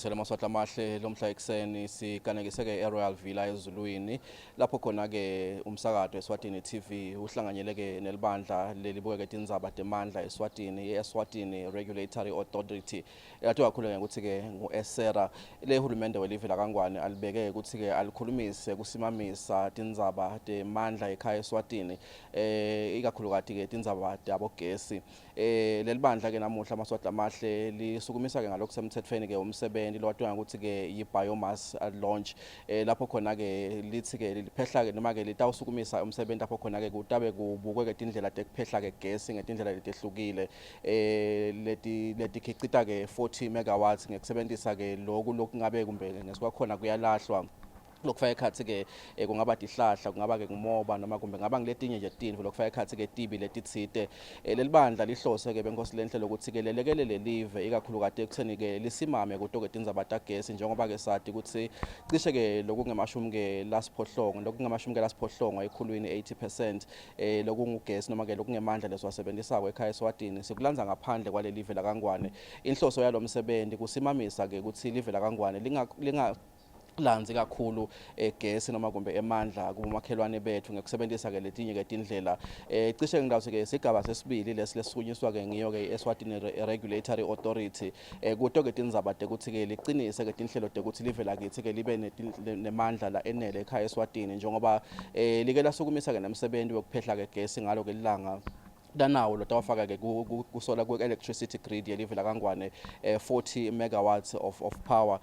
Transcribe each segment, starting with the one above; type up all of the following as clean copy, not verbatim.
Sivusela maswahla amahle lomhla ekseni sikanekise ke eRoyal Villa eZulwini lapho khona ke umsakazo Eswatini TV uhlanganyele ke nelibandla lelibuke ke indzaba demandla Eswatini Eswatini Regulatory Authority yathi kakhulu ukuthi ke ngu-ESERA le hulumende welive laKangwane alibeke ukuthi ke alikhulumise kusimamisa tindzaba demandla ekhaya Eswatini ikakhulukati ke tindzaba dabogesi lelibandla ke namuhla maswahla amahle lisukumisa ke ngalokusemthethweni ke umsebenzi lotwa ukuthi ke yi-biomass launch lapho khona ke lithi ke liphehla ke noma ke litawusukumisa umsebenzi lapho khona ke kutabe kubukwe ke tindlela tekuphehla ke gesi ngetindlela letehlukile letikhicita ke 40 megawatts ngekusebenzisa ke lokhu ngabe kumbe ngesikwakhona kuyalahlwa lokufaka ekhathi ke kungaba tihlahla kungaba ke ngumoba noma kumbe ngaba ngiletinye nje tindlu lokufaka ekhathi ke tibi letitsite lelibandla lihlose ke benkosi lenhlelo ukuthi ke lelekelele live ikakhulukati ekutheni ke lisimame kuto ke tindzaba tagesi njengoba ke sathi ukuthi cishe ke lokungemashumi ke lasiphohlongo lokungemashumi ke lasiphohlongo ekhulwini 80% lokungugesi noma ke lokungemandla lesiwasebenzisako ekhaya Eswatini sikulanza ngaphandle kwale live laKangwane inhloso yalomsebenzi kusimamisa ke ukuthi live laKangwane linga lanzi kakhulu gesi noma kumbe emandla kumakhelwane bethu ngekusebenzisa ke letinye ke tindlela cishe ngidawuse ke sigaba sesibili lesisukunyiswa ke ngiyo ke Eswatini Regulatory Authority kuto ke tindzaba tekuthi ke liqinise ke tinhlelo tekuthi live lakithi ke libe nemandla la enele ekhaya Eswatini njengoba like lasukumisa ke nemsebenzi wokuphehla ke gesi ngalo ke lilanga danawo lotawafaka ke kusola ku-electricity grid yelive laKangwane 40 megawatts of power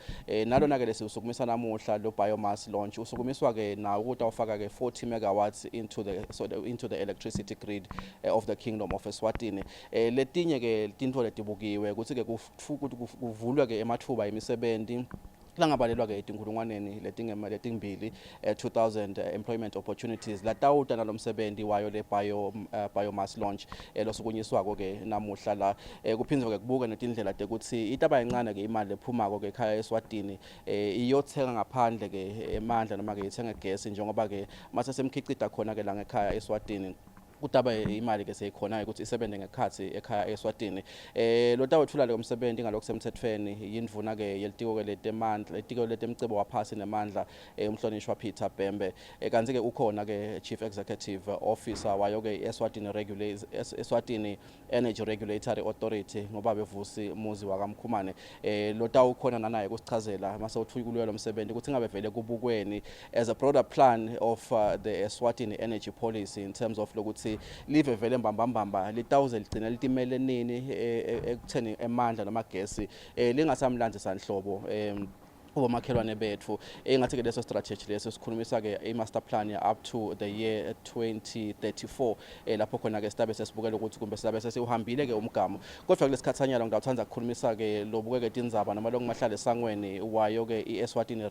nalona ke lesisukumisa namuhla lo biomass launch usukumiswa ke nawo ukutawufaka ke 40 megawatts into the electricity grid of the Kingdom of Eswatini letinye ke tintfo letibukiwe ukuthi ke kuvulwe ke emathuba emisebenzi langabalelwa ke etinkulungwaneni letimbili 2000 employment opportunities latawuta nalomsebenzi wayo le biomass launch losukunyiswako ke namuhla la kuphindwe ke kubuke netindlela tekuthi itaba encane ke imali lephumako ke ekhaya Eswatini iyothenga ngaphandle ke emandla noma ke ithenga gesi njengoba ke mase semkhicita khona ke la ngekhaya Eswatini kutaba imali ke seyikhona ukuthi isebenze ngekhathi ekhaya Eswatini lotawuthula le umsebenzi ngalokusemthethweni yindvuna ke yelitiko ke letemandla letiko letemcebo waphasi nemandla umhlonishwa Peter Bembe kanti ke ukhona ke Chief Executive Officer wayo ke Eswatini Energy Regulatory Authority ngoba bevusi muzi wakamkhumane lotawukhona nanaye kusichazela mase uthukulwe lo msebenzi ukuthi ngabe vele kubukweni as a broader plan of the Eswatini energy policy in terms of lokuthi live vele mbambamba litawuze ligcina litimele nini ekutheni emandla namagesi lingasamlanzi sanhlobo omakhelwane bethu engathi ke leso strategy leso sikhulumisa ke i-master plan ya up to the year 2034 lapho khona ke sitabe sesibukela ukuthi kumbe sizabe sesiuhambile ke umgamo kodwa kulesikhathanyana ngidawuthanda ukukhulumisa ke lobuke ke tindzaba noma lokumahlala esangweni wayo ke i-Eswatini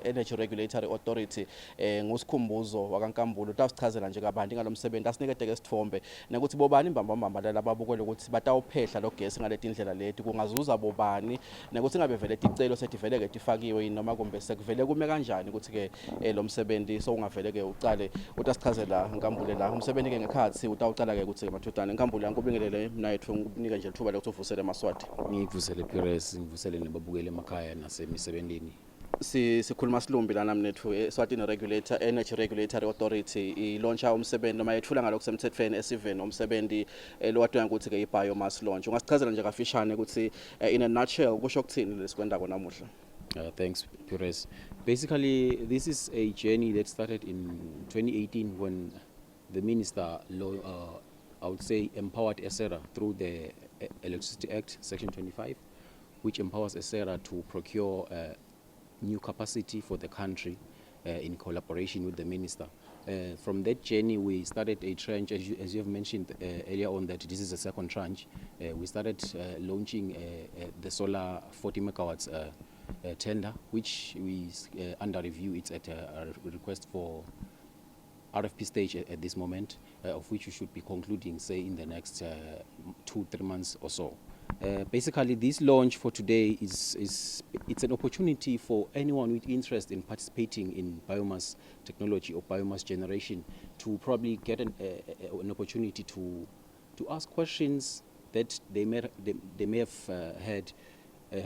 Energy Regulatory Authority ngusikhumbuzo wakaNkambulu utawusichazela nje kabanti ngalomsebenzi asinikete ke sithombe nokuthi bobani imbambamba laba babukela ukuthi batawuphehla lo gesi ngaletindlela leti kungazuza bobani nokuthi ngabe vele ticelo setivele ke fakiwe noma kumbe sekuvele kume kanjani ukuthi ke lo msebenzi sowungavele ke uqale utasichazela Nkambule la umsebenzi ke ngekhathi utawuqala ke ukuthi mathudane Nkambule angikubingelele nayethu ngikunike nje lithuba lokuthi uvusele emaswati ngivusele Pires ngivusele nababukeli emakhaya nasemisebenzini sikhuluma silumbi lana mnethu Eswatini Energy Regulatory Authority ilauncha umsebenzi noma yethula ngalokusemthethweni esiveni umsebenzi lowatwa ukuthi ke i-biomass launch ungasichazela nje kafishane ukuthi in a nutshell kusho ukuthini lesikwendako namuhla. Thanks, Pires. Basically, this is a journey that started in 2018 when the minister, I would say, empowered ESERA through the Electricity Act, Section 25, which empowers ESERA to procure new capacity for the country in collaboration with the minister. From that journey, we started a tranche, as you have mentioned earlier on, that this is a second tranche. We started launching the solar 40 megawatts tender, which we under review. It's at a request for RFP stage at this moment, of which we should be concluding, say, in the next 2-3 months or so. Basically, this launch for today it's an opportunity for anyone with interest in participating in biomass technology or biomass generation to probably get an opportunity to ask questions that they may have had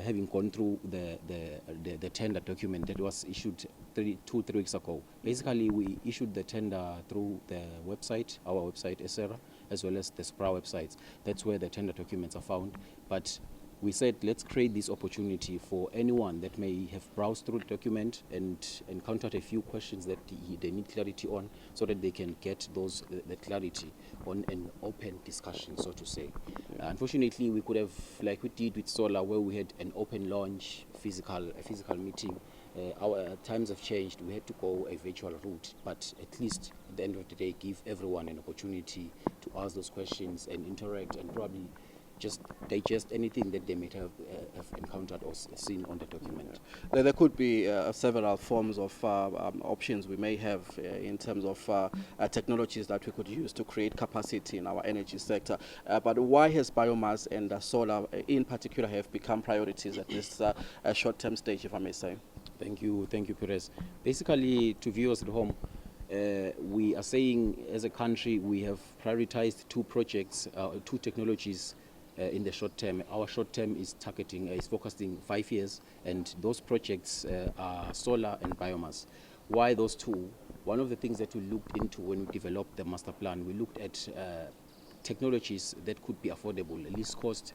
having gone through the tender document that was issued 3 weeks ago. Basically, we issued the tender through the website, our website, ESERA, as well as the SPRA websites. That's where the tender documents are found. But we said, let's create this opportunity for anyone that may have browsed through the document and encountered a few questions that they need clarity on, so that they can get the clarity on an open discussion, so to say. Unfortunately, we could have, like we did with solar, where we had an open launch, a physical meeting. Our times have changed. We had to go a virtual route, but at least at the end of the day, give everyone an opportunity to ask those questions and interact, and probably just digest anything that they might have encountered or seen on the document. There could be several forms of options we may have in terms of technologies that we could use to create capacity in our energy sector. But why has biomass and solar in particular have become priorities at this short-term stage, if I may say? Thank you, Perez. Basically, to viewers at home, we are saying as a country we have prioritized two projects, two technologies in the short term. Our short term is focusing 5 years, and those projects are solar and biomass. Why those two? One of the things that we looked into when we developed the master plan, we looked at technologies that could be affordable, least cost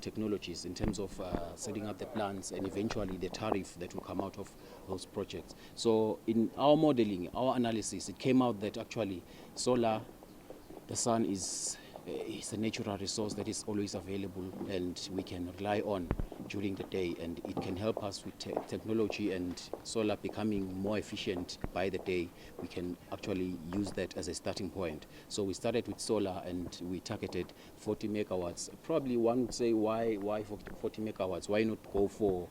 technologies in terms of setting up the plants and eventually the tariff that will come out of those projects. So in our modeling, our analysis, it came out that actually solar, the sun is a natural resource that is always available and we can rely on during the day, and it can help us with technology and solar becoming more efficient by the day. We can actually use that as a starting point. So we started with solar and we targeted 40 megawatts. Probably one would say, why 40 megawatts? Why not go for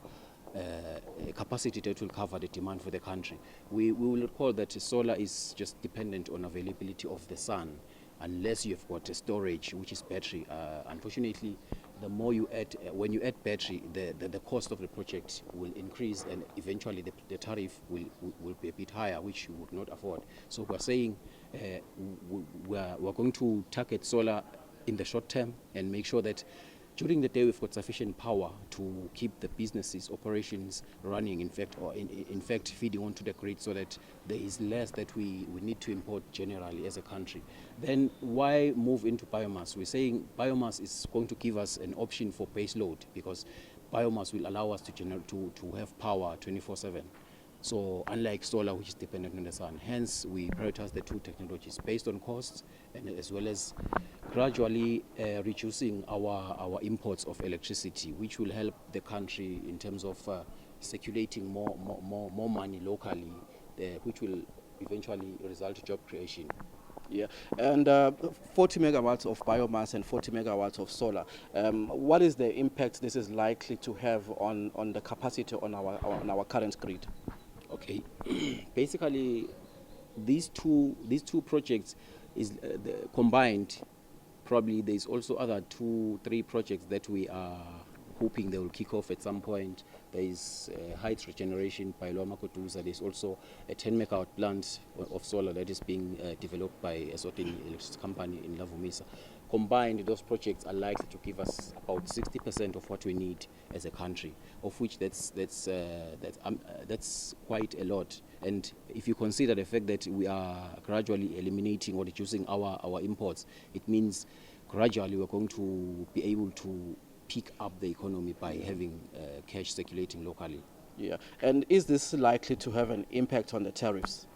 a capacity that will cover the demand for the country? We will recall that solar is just dependent on availability of the sun, unless you've got a storage, which is battery. Unfortunately, the more you add, when you add battery, the cost of the project will increase, and eventually the tariff will be a bit higher, which you would not afford. So we're saying we're going to target solar in the short term and make sure that during the day we've got sufficient power to keep the businesses, operations running, in fact feeding onto the grid, so that there is less that we need to import generally as a country. Then why move into biomass? We're saying biomass is going to give us an option for base load, because biomass will allow us to have power 24/7. So unlike solar, which is dependent on the sun, hence we prioritize the two technologies based on costs, and as well as gradually reducing our imports of electricity, which will help the country in terms of circulating more money locally, which will eventually result in job creation. Yeah, and 40 megawatts of biomass and 40 megawatts of solar. What is the impact this is likely to have on the capacity on our current grid? Okay, basically, these two projects is combined. Probably there's also other 2-3 projects that we are hoping they will kick off at some point. There is Heights Regeneration by Loma Kotuza. There's also a 10 megawatt plant of solar that is being developed by Eswatini Energy Company in Lavumisa. Combined, those projects are likely to give us about 60% of what we need as a country, of which that's quite a lot. And if you consider the fact that we are gradually eliminating or reducing our imports, it means gradually we're going to be able to pick up the economy by having cash circulating locally. Yeah, and is this likely to have an impact on the tariffs?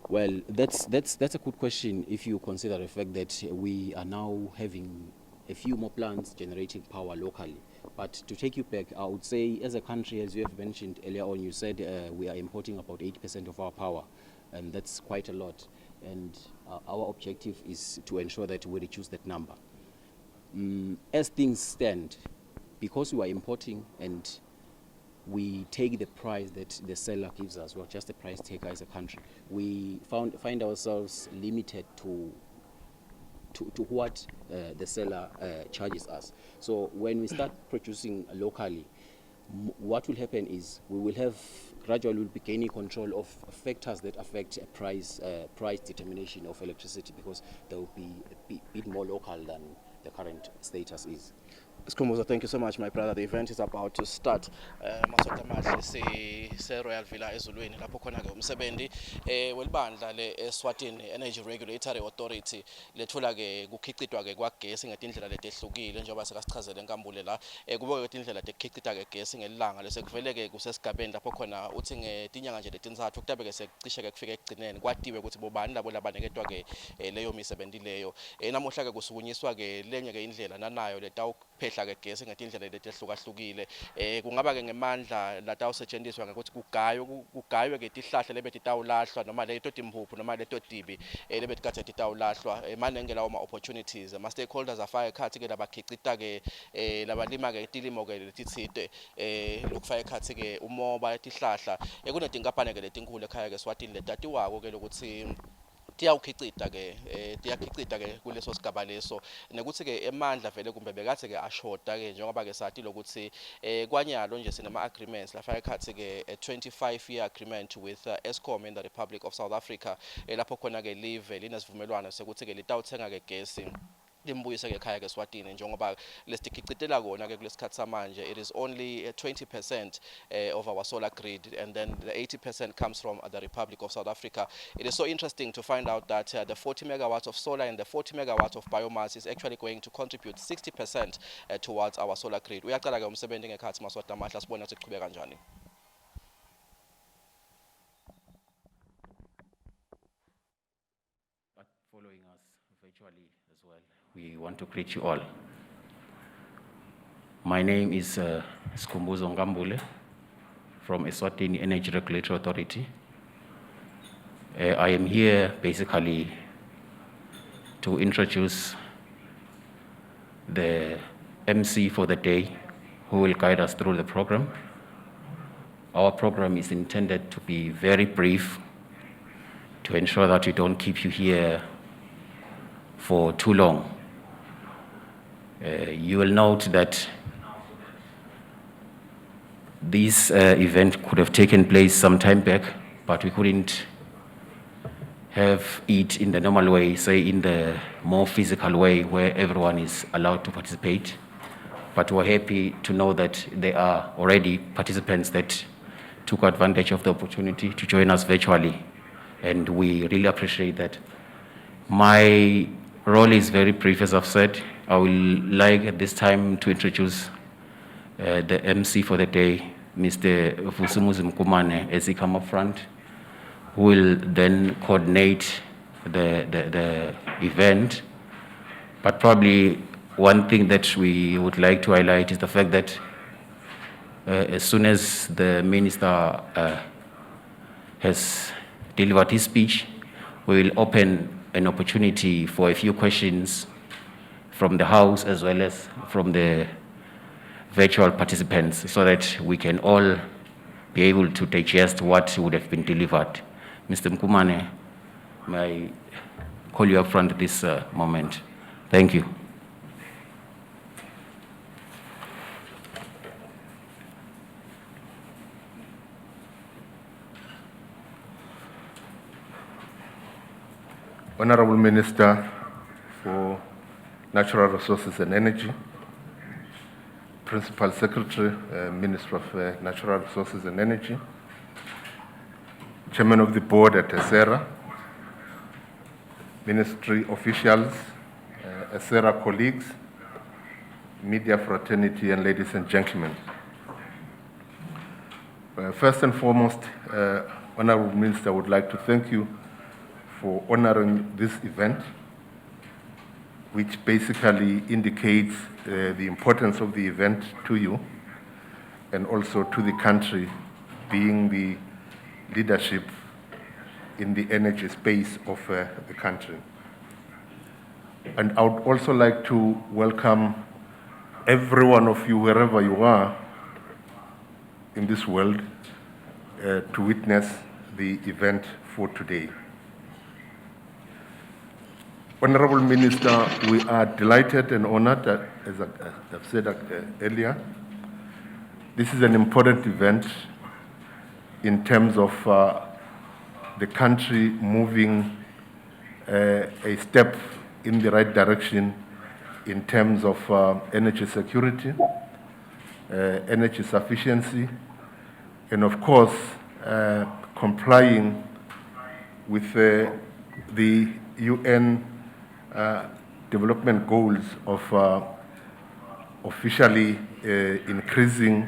Well, that's a good question if you consider the fact that we are now having a few more plants generating power locally. But to take you back, I would say as a country, as you have mentioned earlier on, you said we are importing about 80% of our power, and that's quite a lot. And our objective is to ensure that we reduce that number. As things stand, because we are importing and we take the price that the seller gives us, we're just a price taker as a country, we find ourselves limited to what the seller charges us. So when we start producing locally, what will happen is we will have gradually will be gaining control of factors that affect price determination of electricity, because there will be a bit more local than the current status is. Skumuzo, thank you so much, my brother. The event is about to start. Masonto amahle se-Royal Villa ezulwini lapho khona-ke umsebenzi welibandla le-Eswatini Energy Regulatory Authority lethula-ke kukhicitwa-ke kwagesi ngetindlela letehlukile njengoba sekasichazele enkambule la kube-ke indlela tekukhicita-ke gesi ngelilanga lesekuvele-ke kusesigabeni lapho khona uthi ngetinyanga nje letintsatfu kutabe-ke sekucishe-ke kufike ekugcineni kwatiwe ukuthi bobani labo labaniketwa-ke leyo misebenzi leyo. Namuhla-ke kusukunyiswa-ke lenye-ke indlela nanayo letawuphehla ke gesi ngetindlela letehlukahlukile kungaba ke ngemandla latawusetshenziswa ngokuthi kugaywe ke tihlahla lebetitawulahlwa noma leto timphuphu noma leto tibi lebetikade titawulahlwa manenge lawo ma opportunities ama stakeholders afaka ekhathi ke labakhicita ke labalima ke tilimo ke letitsite lokufaka ekhathi ke umoba tihlahla kunetinkampani ke letinkulu ekhaya ke Eswatini letatiwako ke lokuthi tiyakhicita ke kuleso sigaba leso nekuthi ke emandla vele kumbe bekathe ke ashoda ke njengoba ke sathi lokuthi kwanyalo nje sinama agreements lafaka ekhathi ke 25-year agreement with Eskom in the Republic of South Africa lapho khona ke live linesivumelwano sekuthi ke litawuthenga ke gesi limbuyise ke ekhaya ke Eswatini njengoba lesikhicitela kona ke kulesikhathi samanje. It is only 20% of our solar grid, and then the 80% comes from the Republic of South Africa. It is so interesting to find out that the 40 megawatts of solar and the 40 megawatts of biomass is actually going to contribute 60% towards our solar grid. Uyaqala ke umsebenzi ngekhathi Maswati amahle sibona ukuthi kuqhubeka kanjani. But following us virtually as well, we want to greet you all. My name is Skumbuzo Ngambule from Eswatini Energy Regulatory Authority. I am here basically to introduce the MC for the day who will guide us through the program. Our program is intended to be very brief to ensure that we don't keep you here for too long. You will note that this event could have taken place some time back, but we couldn't have it in the normal way, say in the more physical way where everyone is allowed to participate. But we're happy to know that there are already participants that took advantage of the opportunity to join us virtually, and we really appreciate that. My role is very brief, as I've said. I will like at this time to introduce the MC for the day, Mr. Vusumuzi Mkumane, as he come up front, who will then coordinate the event. But probably one thing that we would like to highlight is the fact that as soon as the minister has delivered his speech, we will open an opportunity for a few questions from the House as well as from the virtual participants so that we can all be able to digest what would have been delivered. Mr. Mkumane, may I call you up front at this moment? Thank you. Honorable Minister for Natural Resources and Energy, Principal Secretary, Minister of Natural Resources and Energy, Chairman of the Board at ESERA, Ministry officials, ESERA colleagues, media fraternity, and ladies and gentlemen. First and foremost, Honorable Minister, I would like to thank you for honoring this event, which basically indicates the importance of the event to you and also to the country, being the leadership in the energy space of the country. And I would also like to welcome every one of you, wherever you are in this world, to witness the event for today. Honorable Minister, we are delighted and honored that, as I've said earlier, this is an important event in terms of the country moving a step in the right direction in terms of energy security, energy sufficiency, and of course, complying with the UN development goals of officially increasing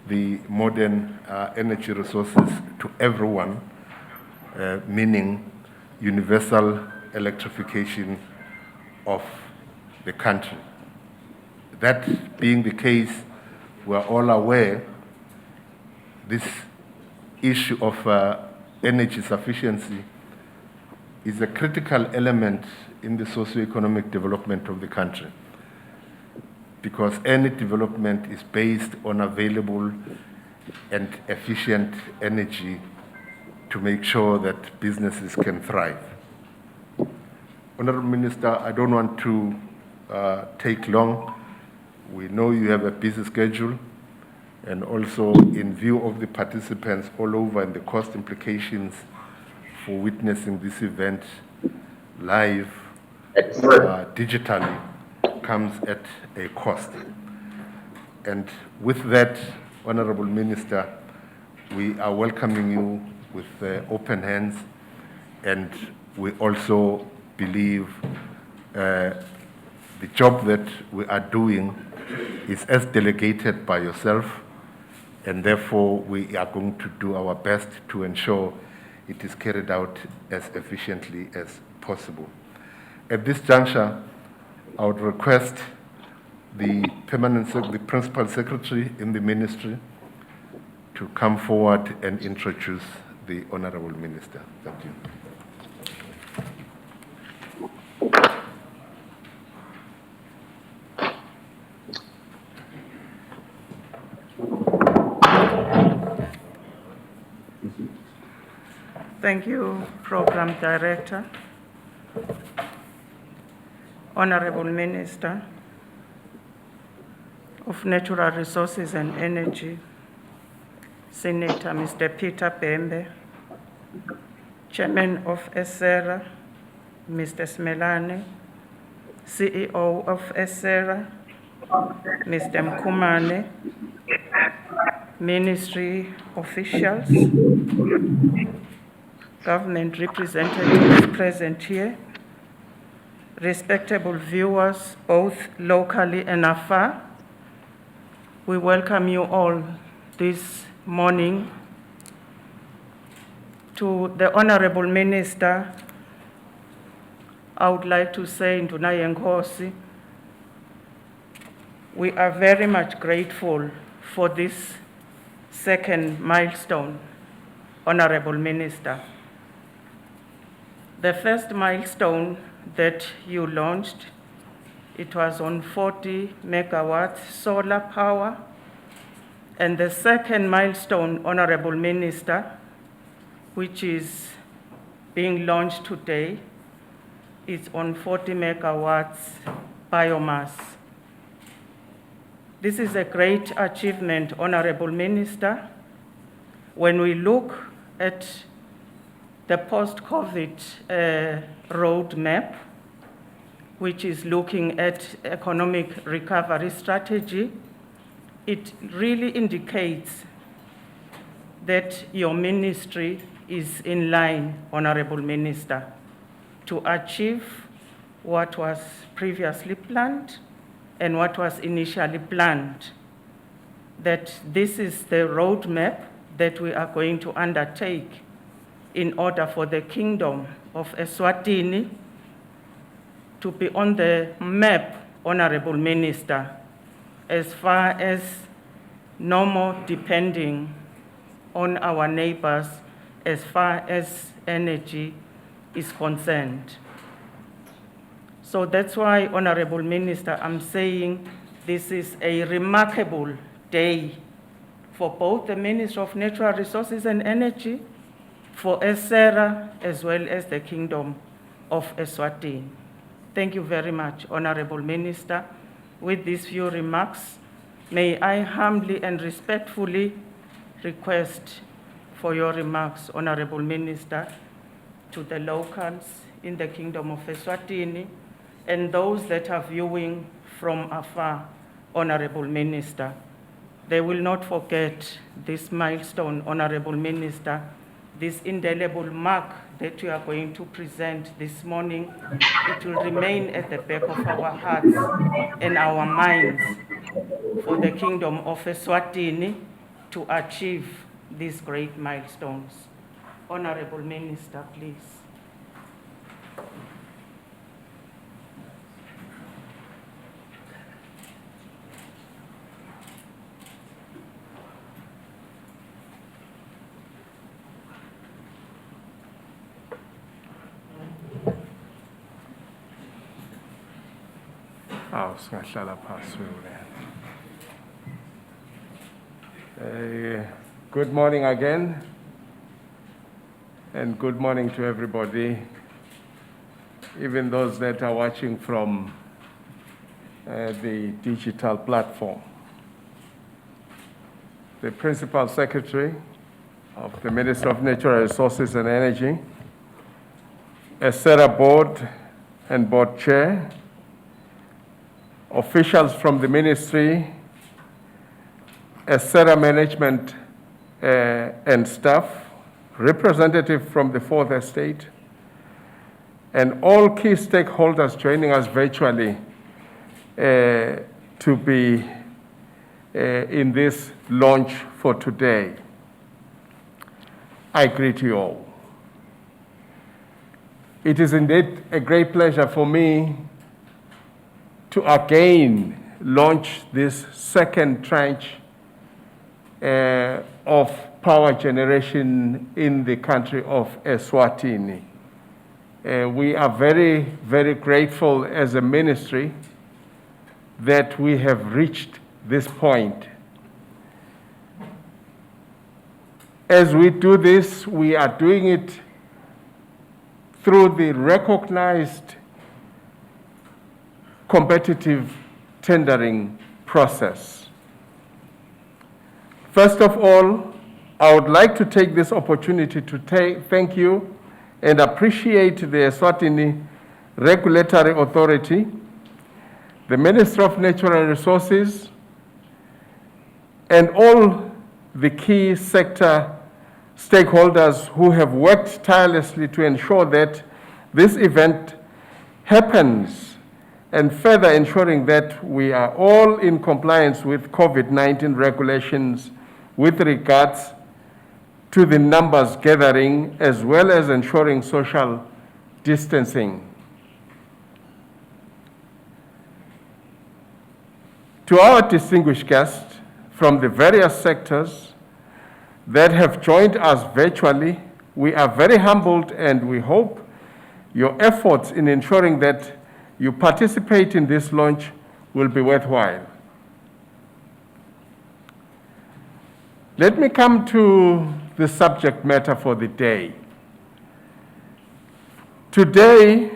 the modern energy resources to everyone, meaning universal electrification of the country. That being the case, we are all aware this issue of energy sufficiency is a critical element in the socio-economic development of the country, because any development is based on available and efficient energy to make sure that businesses can thrive. Honorable Minister, I don't want to take long. We know you have a busy schedule, and also in view of the participants all over and the cost implications for witnessing this event live, digitally, comes at a cost. And with that, Honorable Minister, we are welcoming you with open hands, and we also believe the job that we are doing is as delegated by yourself, and therefore we are going to do our best to ensure it is carried out as efficiently as possible. At this juncture, I would request the Principal Secretary in the Ministry to come forward and introduce the Honorable Minister. Thank you. Thank you, Program Director. Honorable Minister of Natural Resources and Energy, Senator Mr. Peter Bembe, Chairman of ESERA, Mr. Smelane, CEO of ESERA, Mr. Mkumane, Ministry officials, government representatives present here, respectable viewers, both locally and afar. We welcome you all this morning. To the Honorable Minister, I would like to say, Nduna Yenkosi, we are very much grateful for this second milestone, Honorable Minister. The first milestone that you launched, it was on 40 megawatts solar power. And the second milestone, Honorable Minister, which is being launched today, is on 40 megawatts biomass. This is a great achievement, Honorable Minister. When we look at the post-COVID roadmap, which is looking at economic recovery strategy, it really indicates that your ministry is in line, Honorable Minister, to achieve what was previously planned and what was initially planned. That this is the roadmap that we are going to undertake in order for the Kingdom of Eswatini to be on the map, Honorable Minister, as far as no more depending on our neighbors as far as energy is concerned. So that's why, Honorable Minister, I'm saying this is a remarkable day for both the Ministry of Natural Resources and Energy, for ESERA, as well as the Kingdom of Eswatini. Thank you very much, Honorable Minister. With these few remarks, may I humbly and respectfully request for your remarks, Honorable Minister, to the locals in the Kingdom of Eswatini, and those that are viewing from afar, Honorable Minister. They will not forget this milestone, Honorable Minister, this indelible mark that you are going to present this morning. It will remain at the back of our hearts and our minds for the Kingdom of Eswatini to achieve these great milestones. Honorable Minister, please. Singahlala phansi wena. Good morning again, and good morning to everybody, even those that are watching from the digital platform. The Principal Secretary of the Ministry of Natural Resources and Energy, ESERA Board and Board Chair, officials from the Ministry, ESERA management and staff, representatives from the Fourth Estate, and all key stakeholders joining us virtually to be in this launch for today. I greet you all. It is indeed a great pleasure for me to again launch this second tranche of power generation in the country of Eswatini. We are very, very grateful as a ministry that we have reached this point. As we do this, we are doing it through the recognized competitive tendering process. First of all, I would like to take this opportunity to thank you and appreciate the Eswatini Regulatory Authority, the Ministry of Natural Resources, and all the key sector stakeholders who have worked tirelessly to ensure that this event happens, and further ensuring that we are all in compliance with COVID-19 regulations with regards to the numbers gathering, as well as ensuring social distancing. To our distinguished guests from the various sectors that have joined us virtually, we are very humbled, and we hope your efforts in ensuring that you participate in this launch will be worthwhile. Let me come to the subject matter for the day. Today,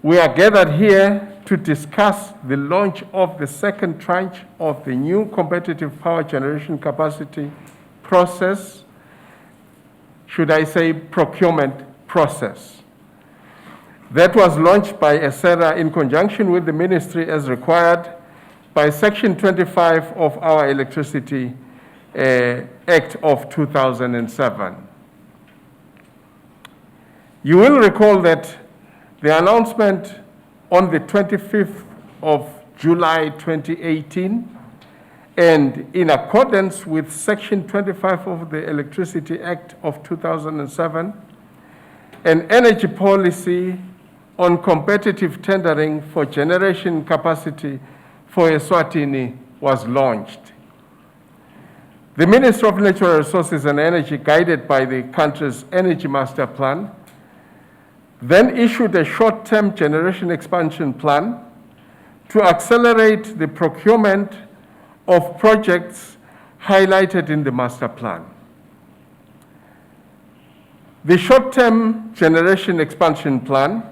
we are gathered here to discuss the launch of the second tranche of the new competitive power generation capacity process, should I say procurement process, that was launched by ESERA in conjunction with the ministry as required by Section 25 of our Electricity Act of 2007. You will recall that the announcement on the 25th of July 2018, and in accordance with Section 25 of the Electricity Act of 2007, an energy policy on competitive tendering for generation capacity for Eswatini was launched. The Ministry of Natural Resources and Energy, guided by the country's Energy Master Plan, then issued a short-term generation expansion plan to accelerate the procurement of projects highlighted in the master plan. The short-term generation expansion plan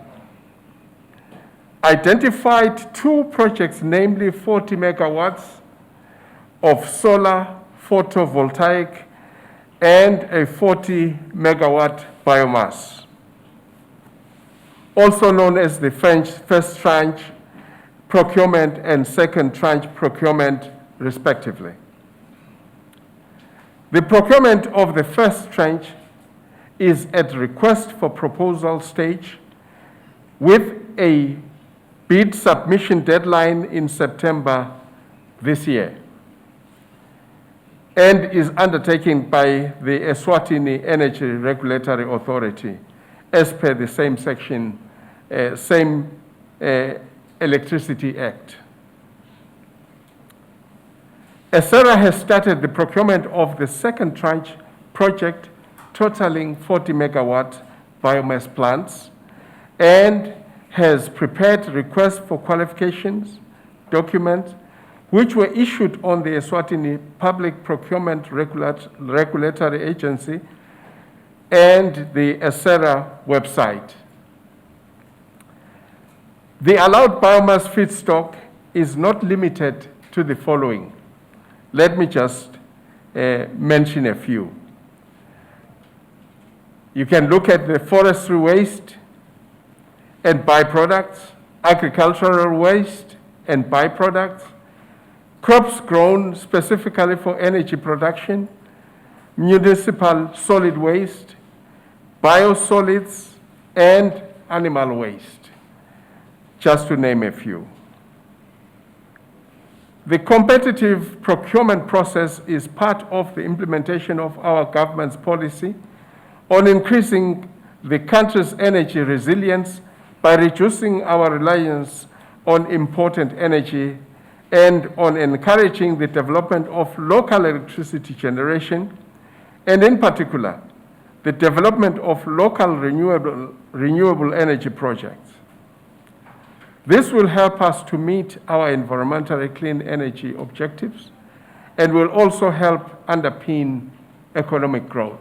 identified two projects, namely 40 megawatts of solar photovoltaic and a 40 megawatt biomass. also known as the first tranche procurement and second tranche procurement, respectively. The procurement of the first tranche is at request for proposal stage with a bid submission deadline in September this year, and is undertaken by the Eswatini Energy Regulatory Authority as per the same section, Electricity Act. ESERA has started the procurement of the second tranche project totaling 40 megawatt biomass plants and has prepared requests for qualifications, documents, which were issued on the Eswatini Public Procurement Regulatory Agency and the ESERA website. The allowed biomass feedstock is not limited to the following. Let me just mention a few. You can look at the forestry waste and byproducts, agricultural waste and byproducts, crops grown specifically for energy production, municipal solid waste, biosolids, and animal waste, just to name a few. The competitive procurement process is part of the implementation of our government's policy on increasing the country's energy resilience by reducing our reliance on imported energy and on encouraging the development of local electricity generation, and in particular, the development of local renewable energy projects. This will help us to meet our environmentally clean energy objectives and will also help underpin economic growth.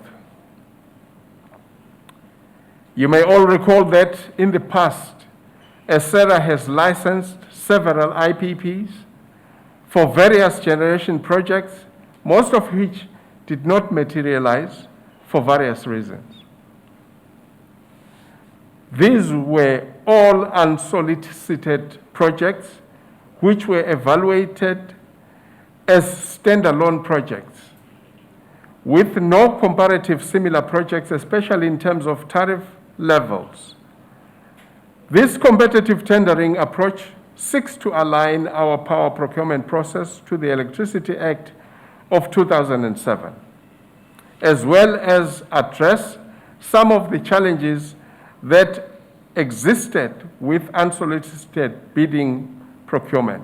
You may all recall that in the past, ESERA has licensed several IPPs for various generation projects, most of which did not materialize for various reasons. These were all unsolicited projects which were evaluated as standalone projects with no comparative similar projects, especially in terms of tariff levels. This competitive tendering approach seeks to align our power procurement process to the Electricity Act of 2007, as well as address some of the challenges that existed with unsolicited bidding procurement.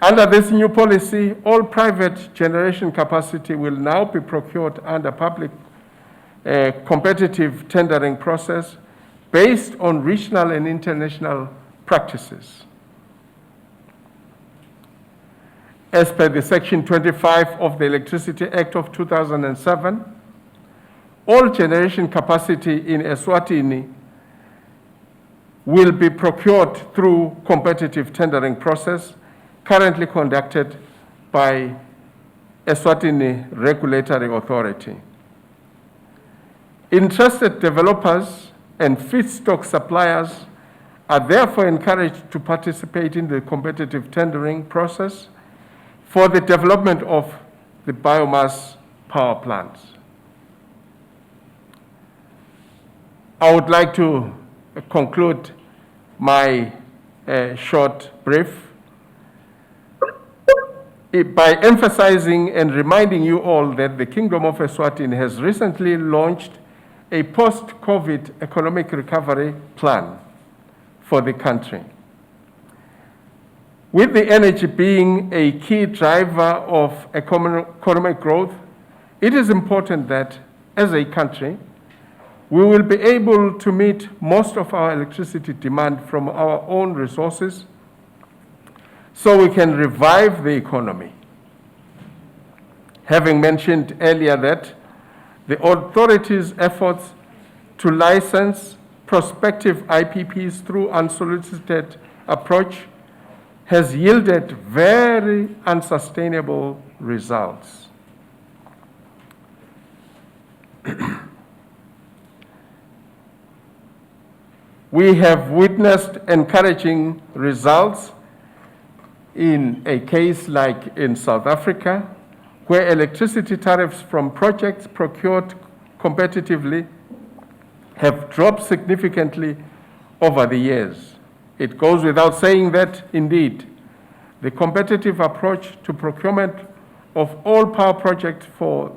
Under this new policy, all private generation capacity will now be procured under public competitive tendering process based on regional and international practices. As per the Section 25 of the Electricity Act of 2007, all generation capacity in Eswatini will be procured through competitive tendering process currently conducted by Eswatini Regulatory Authority. Interested developers and feedstock suppliers are therefore encouraged to participate in the competitive tendering process for the development of the biomass power plants. I would like to conclude my short brief by emphasizing and reminding you all that the Kingdom of Eswatini has recently launched a post-COVID economic recovery plan for the country. With the energy being a key driver of economic growth, it is important that as a country, we will be able to meet most of our electricity demand from our own resources so we can revive the economy. Having mentioned earlier that the authorities' efforts to license prospective IPPs through unsolicited approach has yielded very unsustainable results. We have witnessed encouraging results in a case like in South Africa, where electricity tariffs from projects procured competitively have dropped significantly over the years. It goes without saying that, indeed, the competitive approach to procurement of all power projects for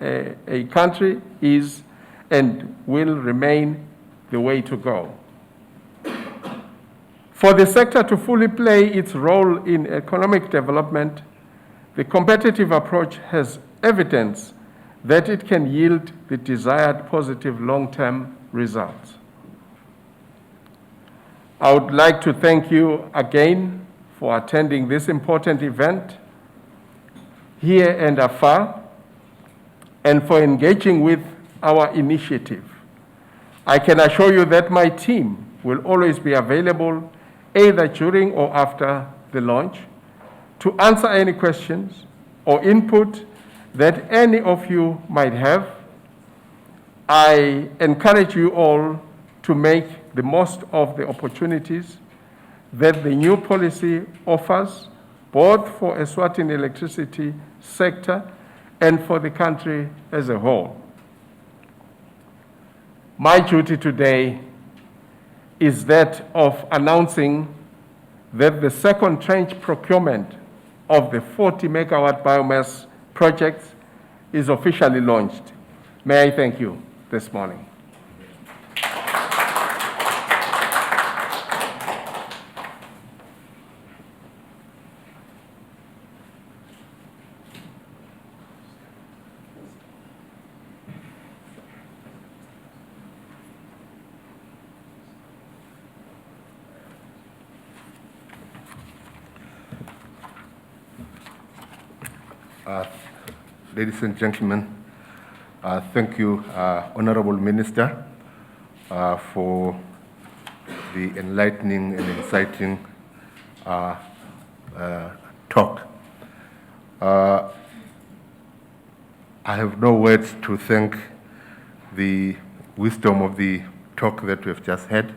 a country is and will remain the way to go. For the sector to fully play its role in economic development, the competitive approach has evidence that it can yield the desired positive long-term results. I would like to thank you again for attending this important event here and afar, and for engaging with our initiative. I can assure you that my team will always be available either during or after the launch to answer any questions or input that any of you might have. I encourage you all to make the most of the opportunities that the new policy offers, both for Eswatini electricity sector and for the country as a whole. My duty today is that of announcing that the second tranche procurement of the 40 megawatt biomass projects is officially launched. May I thank you this morning. Ladies and gentlemen, thank you, Honorable Minister, for the enlightening and inciting talk. I have no words to thank the wisdom of the talk that we've just had.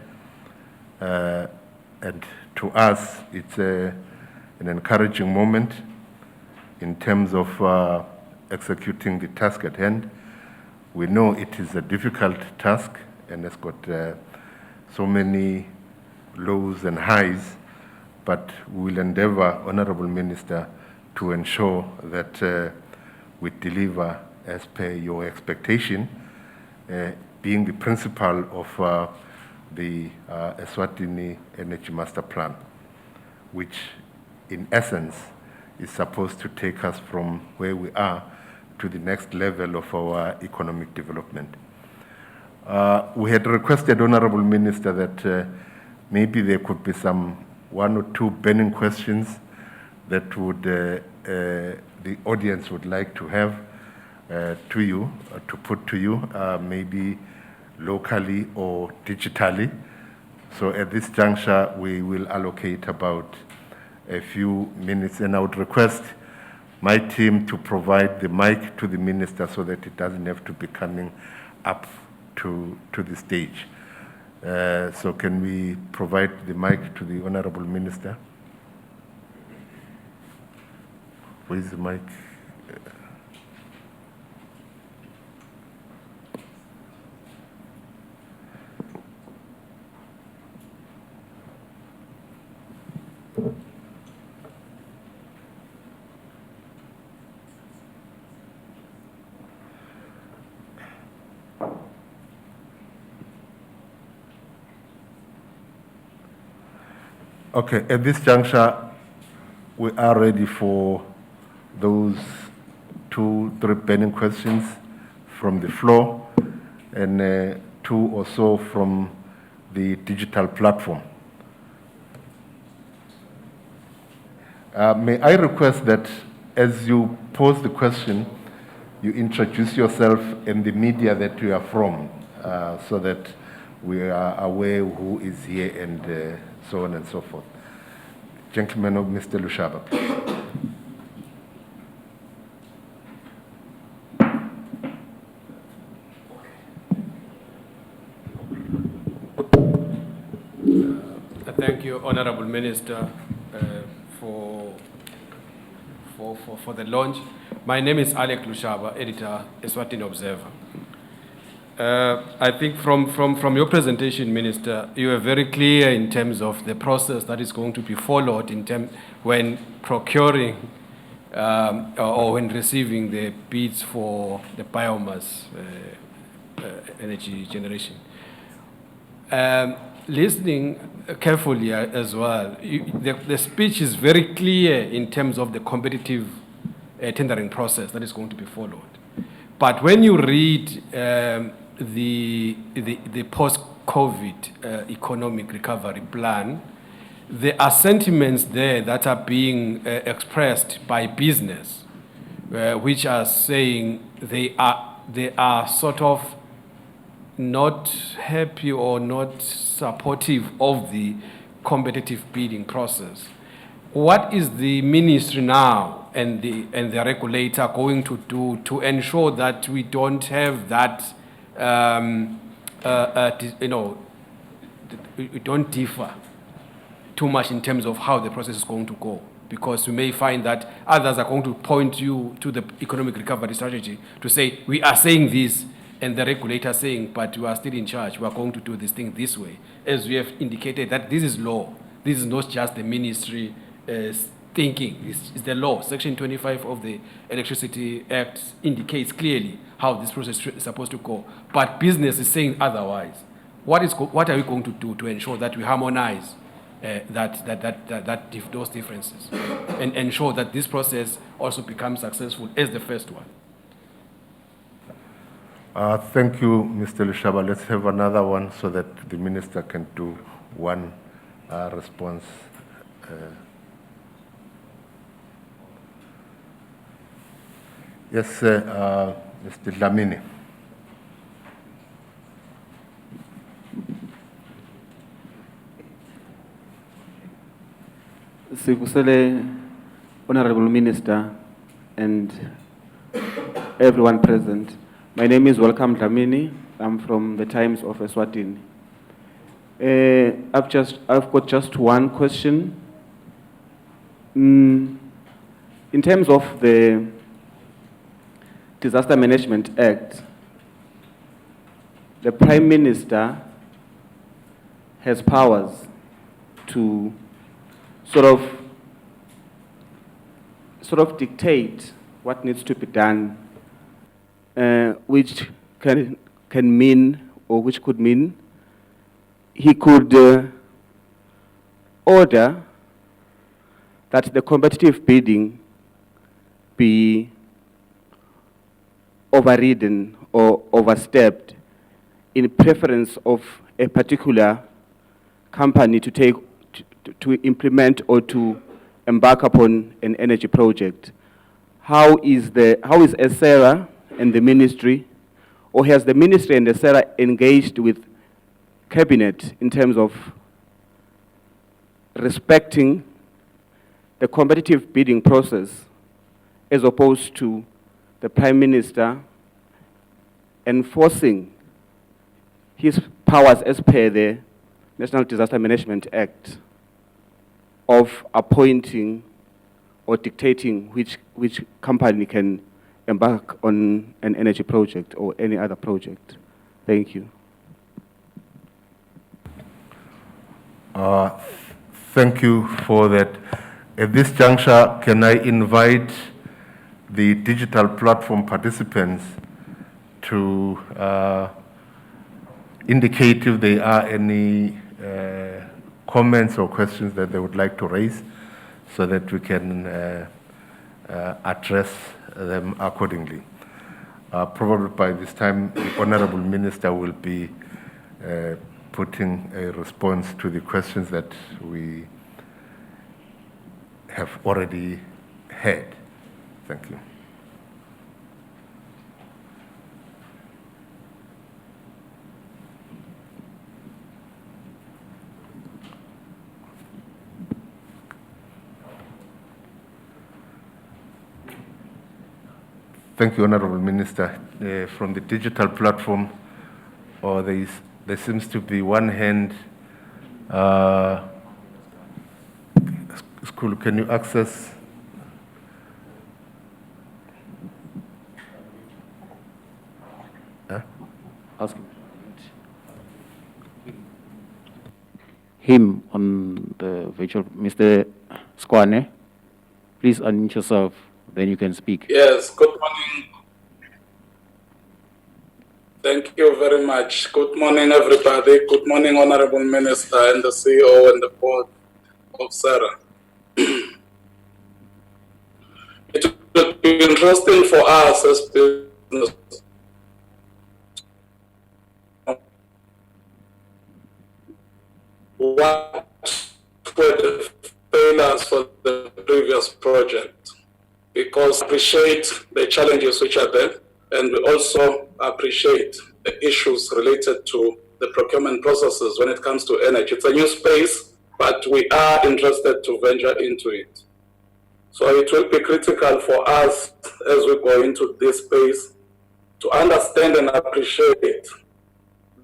And to us, it's an encouraging moment in terms of executing the task at hand. We know it is a difficult task and it's got so many lows and highs, but we will endeavor, Honorable Minister, to ensure that we deliver as per your expectation, being the principle of the Eswatini Energy Master Plan, which in essence is supposed to take us from where we are to the next level of our economic development. We had requested, Honorable Minister, that maybe there could be some one or two burning questions that would the audience would like to have to you, to put to you, maybe locally or digitally. So at this juncture, we will allocate about a few minutes, and I would request my team to provide the mic to the minister so that it doesn't have to be coming up to the stage. So can we provide the mic to the Honorable Minister? Where is the mic? Okay, at this juncture, we are ready for those 2-3 burning questions from the floor and 2 or so from the digital platform. May I request that as you pose the question, you introduce yourself and the media that you are from, so that we are aware who is here and so on and so forth. Gentleman of Mr. Lushaba, please. Thank you, Honorable Minister, for the launch. My name is Alec Lushaba, editor, Eswatini Observer. I think from your presentation, Minister, you were very clear in terms of the process that is going to be followed when procuring or when receiving the bids for the biomass energy generation. Listening carefully as well, the speech is very clear in terms of the competitive tendering process that is going to be followed. But when you read the post-COVID economic recovery plan, there are sentiments there that are being expressed by business, which are saying they are sort of not happy or not supportive of the competitive bidding process. What is the ministry now and the regulator going to do to ensure that we don't have that, we don't differ too much in terms of how the process is going to go? Because we may find that others are going to point you to the economic recovery strategy to say, we are saying this, and the regulator saying, but you are still in charge, we are going to do this thing this way. As we have indicated that this is law. This is not just the ministry thinking. It's the law. Section 25 of the Electricity Act indicates clearly how this process is supposed to go. But business is saying otherwise. What are we going to do to ensure that we harmonize those differences and ensure that this process also becomes successful as the first one? Thank you, Mr. Lushaba. Let's have another one so that the minister can do one response. Yes, Mr. Dlamini. Sikusele, Honorable Minister, and everyone present. My name is Welcome Dlamini. I'm from the Times of Eswatini. I've got just one question. In terms of the Disaster Management Act, the Prime Minister has powers to sort of dictate what needs to be done, which can mean, or which could mean, he could order that the competitive bidding be overridden or overstepped in preference of a particular company to implement or to embark upon an energy project. How is ESERA and the ministry, or has the ministry and ESERA engaged with cabinet in terms of respecting the competitive bidding process as opposed to the Prime Minister enforcing his powers as per the National Disaster Management Act of appointing or dictating which company can embark on an energy project or any other project? Thank you. Thank you for that. At this juncture, can I invite the digital platform participants to indicate if there are any comments or questions that they would like to raise so that we can address them accordingly. Probably by this time, the Honorable Minister will be putting a response to the questions that we have already had. Thank you. Thank you, Honorable Minister. From the digital platform, there seems to be one hand School, can you access? Ask him on the virtual. Mr. Skwane, please unmute yourself, then you can speak. Yes, good morning. Thank you very much. Good morning, everybody. Good morning, Honorable Minister and the CEO and the board of ESERA. It would be interesting for us as business what were the failures for the previous project, because we appreciate the challenges which are there, and we also appreciate the issues related to the procurement processes when it comes to energy. It's a new space, but we are interested to venture into it. So it will be critical for us as we go into this space to understand and appreciate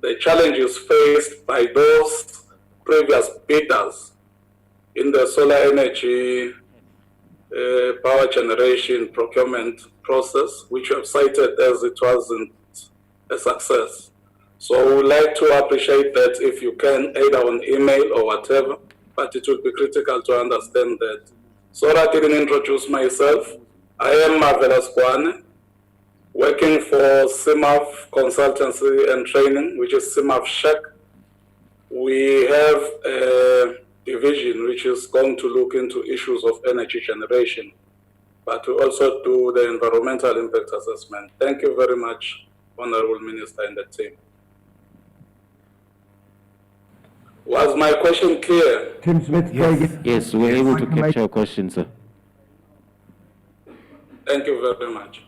the challenges faced by those previous bidders in the solar energy power generation procurement process, which you have cited as it wasn't a success. So we would like to appreciate that if you can, either on email or whatever, but it would be critical to understand that. So I didn't introduce myself. I am Marvelous Kwane, working for CIMAF Consultancy and Training, which is CIMAF SHEC. We have a division which is going to look into issues of energy generation, but we also do the environmental impact assessment. Thank you very much, Honorable Minister and the team. Was my question clear? Tim Smith, Yes, we're able to capture your question, sir. Thank you very much.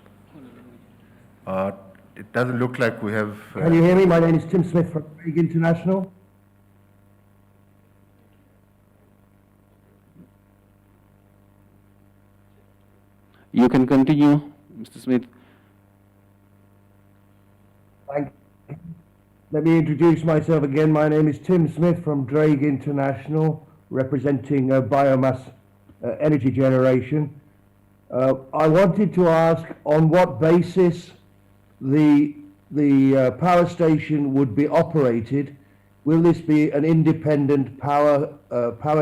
It doesn't look like we have. Can you hear me? My name is Tim Smith from Craig International. You can continue, Mr. Smith. Thank you. Let me introduce myself again. My name is Tim Smith from Drake International, representing Biomass Energy Generation. I wanted to ask on what basis the power station would be operated. Will this be an independent power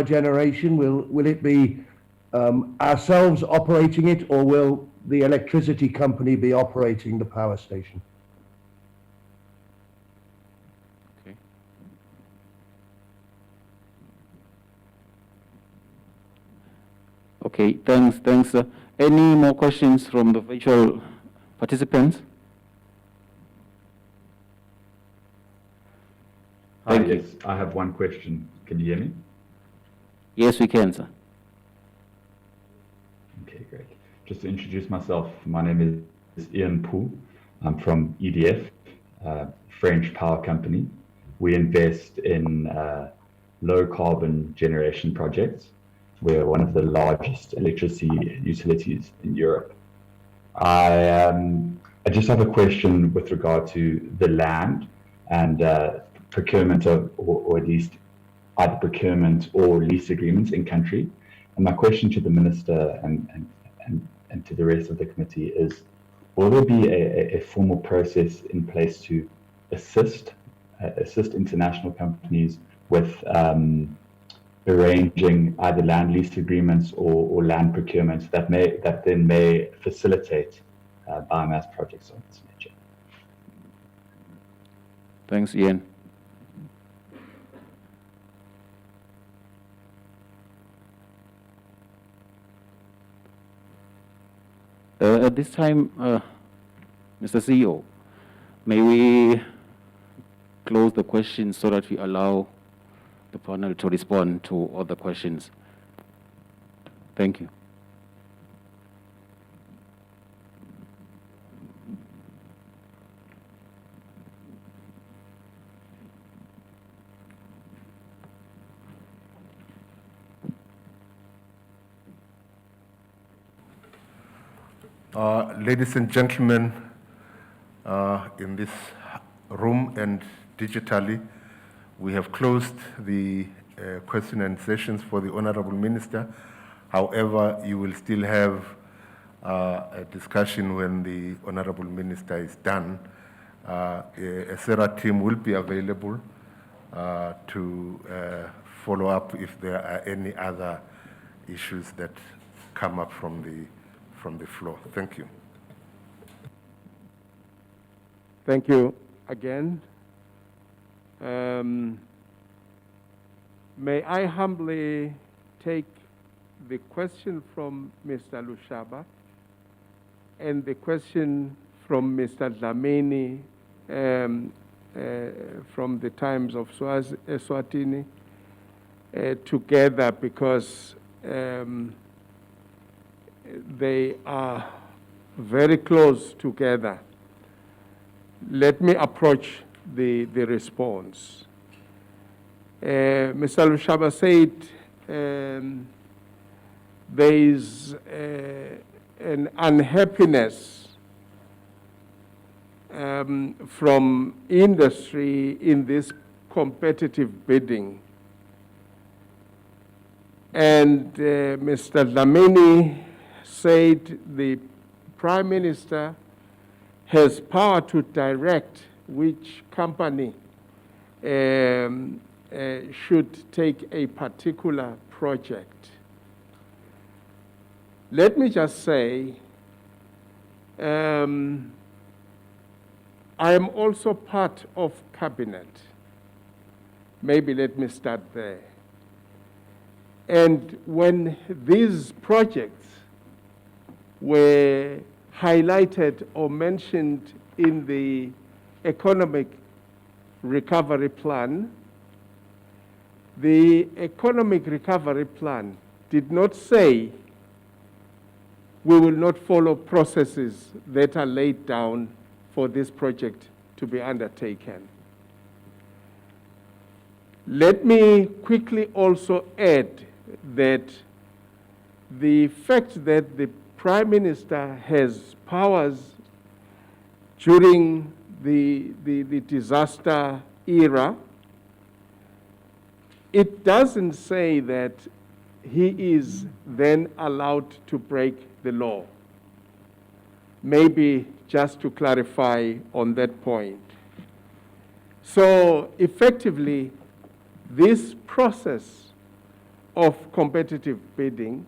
generation? Will it be ourselves operating it, or will the electricity company be operating the power station? Okay. Okay, thanks. Any more questions from the virtual participants? Hi, Thank you. yes, I have one question. Can you hear me? Yes, we can, sir. Okay, great. Just to introduce myself, my name is Ian Poole. I'm from EDF, French power company. We invest in low carbon generation projects. We're one of the largest electricity utilities in Europe. I just have a question with regard to the land and procurement of, or at least either procurement or lease agreements in country. And my question to the Minister and to the rest of the committee is, will there be a formal process in place to assist international companies with arranging either land lease agreements or land procurements that then may facilitate biomass projects of this nature? Thanks, Ian. At this time, Mr. CEO, may we close the questions so that we allow the panel to respond to other questions? Thank you. Ladies and gentlemen, in this room and digitally, we have closed the question and sessions for the Honorable Minister. However, you will still have a discussion when the Honorable Minister is done. A ESERA team will be available to follow up if there are any other issues that come up from the floor. Thank you. Thank you again. May I humbly take the question from Mr. Lushaba and the question from Mr. Dlamini from the Times of Eswatini together, because they are very close together. Let me approach the response. Mr. Lushaba said there is an unhappiness from industry in this competitive bidding. And Mr. Dlamini said the Prime Minister has power to direct which company should take a particular project. Let me just say, I am also part of cabinet. Maybe let me start there. And when these projects were highlighted or mentioned in the economic recovery plan, the economic recovery plan did not say we will not follow processes that are laid down for this project to be undertaken. Let me quickly also add that the fact that the Prime Minister has powers during the disaster era, it doesn't say that he is then allowed to break the law. Maybe just to clarify on that point. So effectively, this process of competitive bidding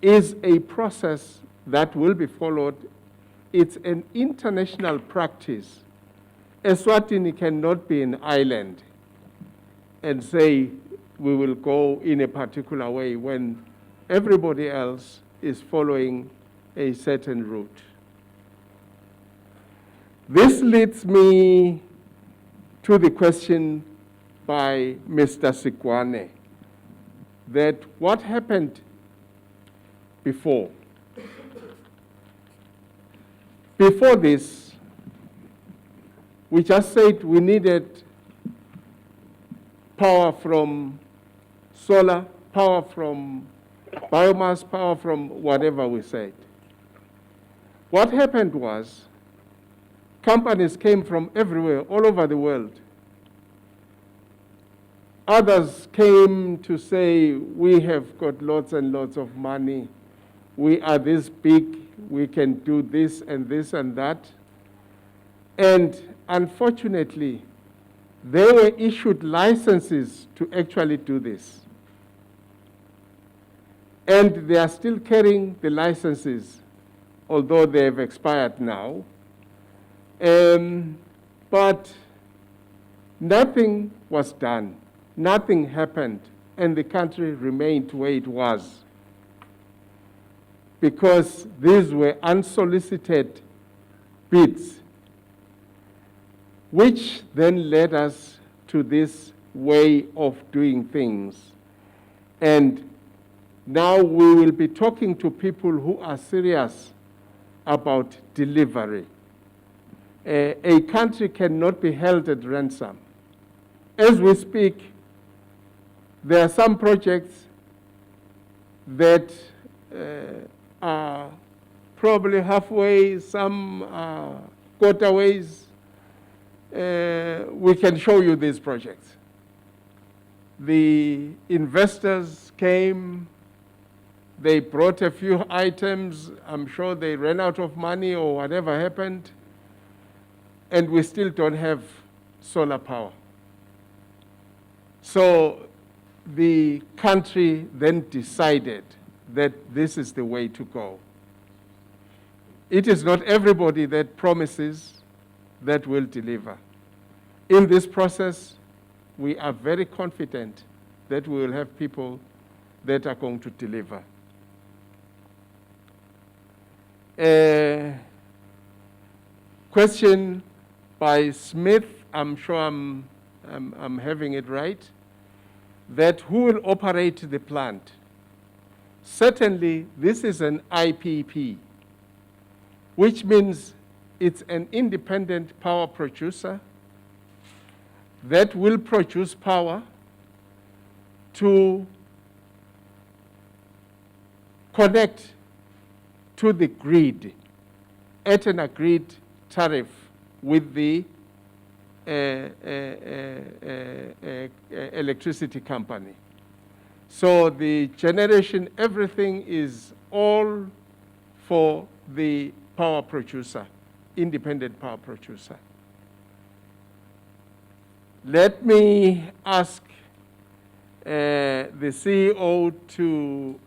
is a process that will be followed. It's an international practice. Eswatini cannot be an island and say we will go in a particular way when everybody else is following a certain route. This leads me to the question by Mr. Sikwane, that what happened before? Before this, we just said we needed power from solar, power from biomass, power from whatever we said. What happened was companies came from everywhere, all over the world. Others came to say, we have got lots and lots of money. We are this big, we can do this and this and that. And unfortunately, they were issued licenses to actually do this. And they are still carrying the licenses, although they have expired now. But nothing was done. Nothing happened, and the country remained where it was, because these were unsolicited bids, which then led us to this way of doing things. And now we will be talking to people who are serious about delivery. A country cannot be held at ransom. As we speak, there are some projects that are probably halfway, some quarterways. We can show you these projects. The investors came, They brought a few items. I'm sure they ran out of money or whatever happened. And we still don't have solar power. So the country then decided that this is the way to go. It is not everybody that promises that will deliver. In this process, we are very confident that we will have people that are going to deliver. Question by Smith, I'm sure I'm having it right, that who will operate the plant? Certainly, this is an IPP, which means it's an independent power producer that will produce power to connect to the grid at an agreed tariff with the electricity company. So the generation, everything is all for the power producer, independent power producer. Let me ask the CEO to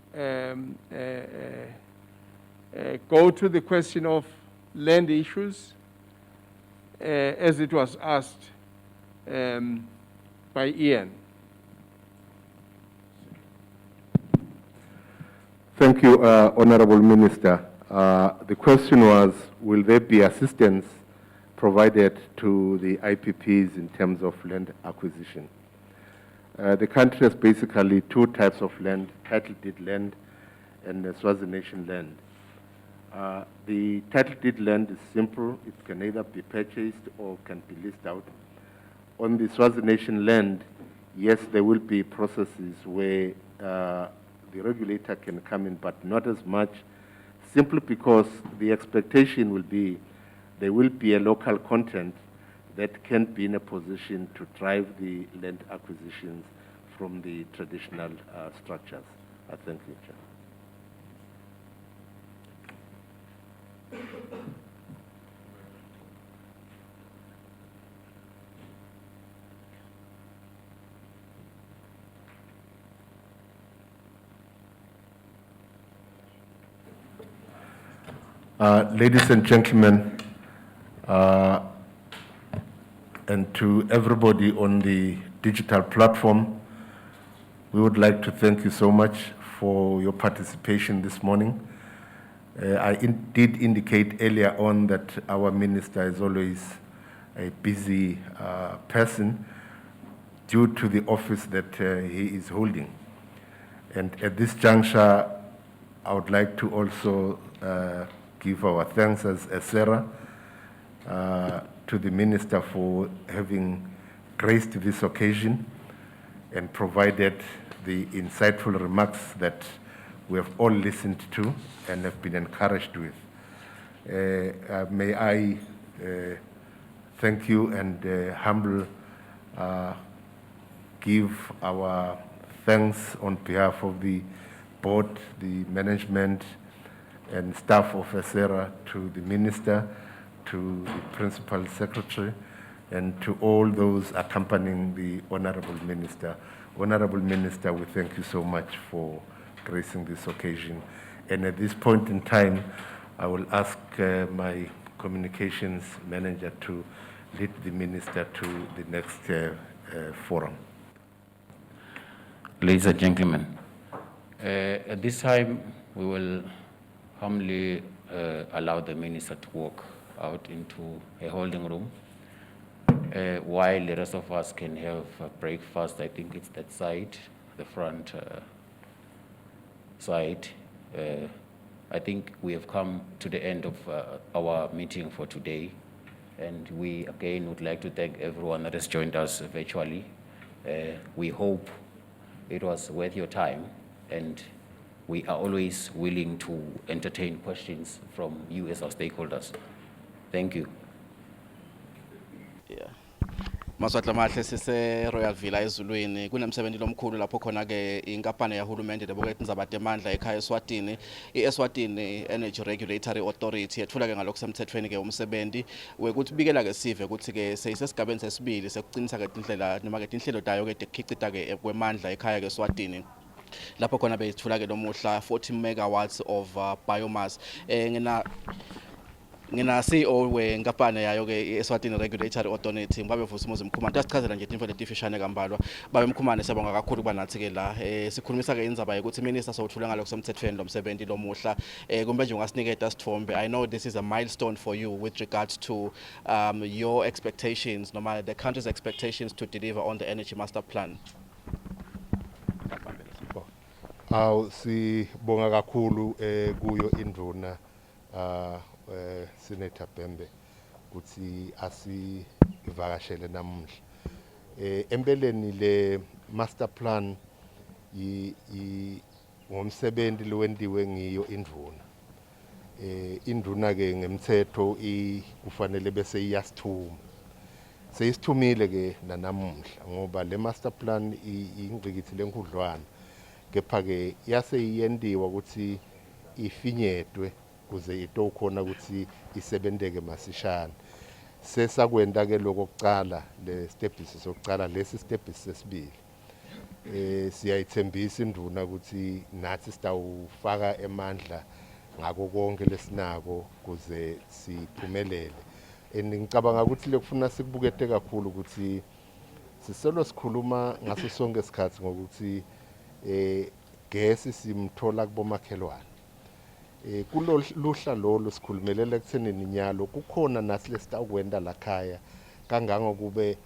go to the question of land issues as it was asked by Ian. Thank you, Honorable Minister. The question was, will there be assistance provided to the IPPs in terms of land acquisition? The country has basically two types of land, title deed land and Swazi Nation land. The title deed land is simple. It can either be purchased or can be leased out. On the Swazi Nation land, yes, there will be processes where the regulator can come in, but not as much, simply because the expectation will be there will be a local content that can be in a position to drive the land acquisitions from the traditional structures. I thank you, Chair. Ladies and gentlemen, and to everybody on the digital platform, we would like to thank you so much for your participation this morning. I did indicate earlier on that our minister is always a busy person due to the office that he is holding. And at this juncture, I would like to also give our thanks as ESERA to the minister for having graced this occasion and provided the insightful remarks that we have all listened to and have been encouraged with. May I thank you and humble give our thanks on behalf of the board, the management, and staff of ESERA to the minister, to the principal secretary, and to all those accompanying the Honorable Minister. Honorable Minister, we thank you so much for gracing this occasion. And at this point in time, I will ask my communications manager to lead the minister to the next forum. Ladies and gentlemen, at this time, we will humbly allow the minister to walk out into a holding room while the rest of us can have breakfast. I think it's that side, the front side. I think we have come to the end of our meeting for today, and we again would like to thank everyone that has joined us virtually. We hope it was worth your time, and we are always willing to entertain questions from you as our stakeholders. Thank you. Yeah. Maswahla mahle sise Royal Villa ezulwini kunemsebenzi lomkhulu lapho khona ke inkampani yahulumende leboke indzabate emandla ekhaya Eswatini Eswatini Energy Regulatory Authority yethula ke ngalokusemthethweni ke umsebenzi wekuthi bikela ke sive ukuthi ke seyisesigabeni sesibili sekucinisa ke indlela noma ke inhlelo dayo ke ekukhicita ke kwemandla ekhaya ke Eswatini lapho khona bethula ke lomuhla 40 megawatts of biomass ngina CEO wenkampani yayo ke Eswatini Regulatory Authority Mbabe Vusumuzi Mkhumane asichazela nje info letifishane kambalwa Babe Mkhumane siyabonga kakhulu kuba nathi ke la sikhulumisa ke indzaba ukuthi minister sowuthula ngalo kusemthethweni lomsebenzi lomuhla kumbe nje ungasinikeza sithombe I know this is a milestone for you with regards to your expectations noma the country's expectations to deliver on the energy master plan. Sibonga kakhulu kuyo induna Senator Bembe ukuthi asivakashele namuhla empeleni le master plan ngomsebenzi lowendiwe ngiyo induna ke ngemthetho kufanele bese iyasithuma seyisithumile ke nanamuhla ngoba le master plan ingqikithi lenkudlwana kepha ke yase iyendiwa ukuthi ifinyetwe kuze itokhona ukuthi isebenteke masishana sesakwenda ke lokuqala le stepisi sokuqala lesi stepisi sesibili siyayithembisa induna ukuthi nathi sitawufaka emandla ngako konke lesinako kuze siphumelele ngicabanga ukuthi lekufuna sikubukete kakhulu ukuthi siselo sikhuluma ngaso sonke isikhathi ngokuthi gesi simthola kubomakhelwane kuloluhla lolu sikhulumelele ekuthenini nyalo kukhona nasi lesitakwenda la khaya kangangokube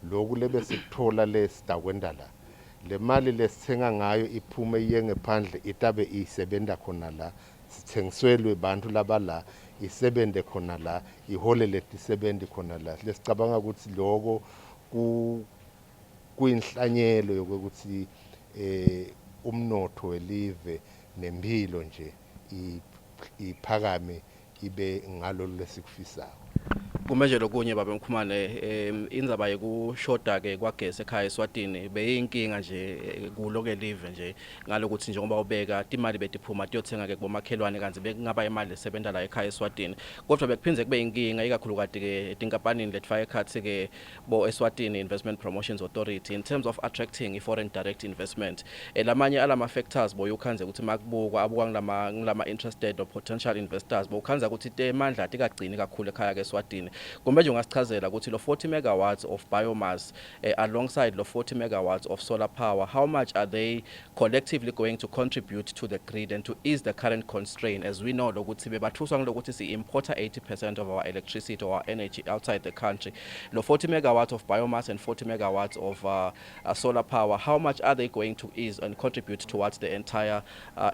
lokhu lebe sikuthola lesitakwenda la le mali lesithenga ngayo iphume iye ngephandle itabe isebenza khona la sithengiselwe bantu laba la isebende khona la ihole letisebenzi khona la lesicabanga ukuthi lokho kuyinhlanyelo yokuthi umnotho welive nempilo nje iphakame ibe ngalolu lesikufisayo Kumbe nje lokunye Babe Mkhumane indzaba yekushoda ke kwagesi ekhaya Eswatini beyinkinga nje kulo ke live nje ngalokuthi njengoba ubeka imali betiphuma tiyothenga ke kubomakhelwane kanti bekungaba imali esebenta la ekhaya Eswatini kodwa bekuphinze kube inkinga ikakhulukazi ke tinkampanini letifaka ekhathi ke bo Eswatini Investment Promotions Authority in terms of attracting foreign direct investment lamanye alama factors boy ukhanze ukuthi makubukwa abuka ngilama interested or potential investors bo ukhanza ukuthi imandla atikagcini kakhulu ekhaya ke Eswatini kumbe nje ungasichazela ukuthi lo 40 megawatts of biomass alongside lo 40 megawatts of solar power how much are they collectively going to contribute to the grid and to ease the current constraint as we know lokuthi bebathuswa ngilokuthi si import 80% of our electricity or our energy outside the country lo 40 megawatts of biomass and 40 megawatts of solar power how much are they going to ease and contribute towards the entire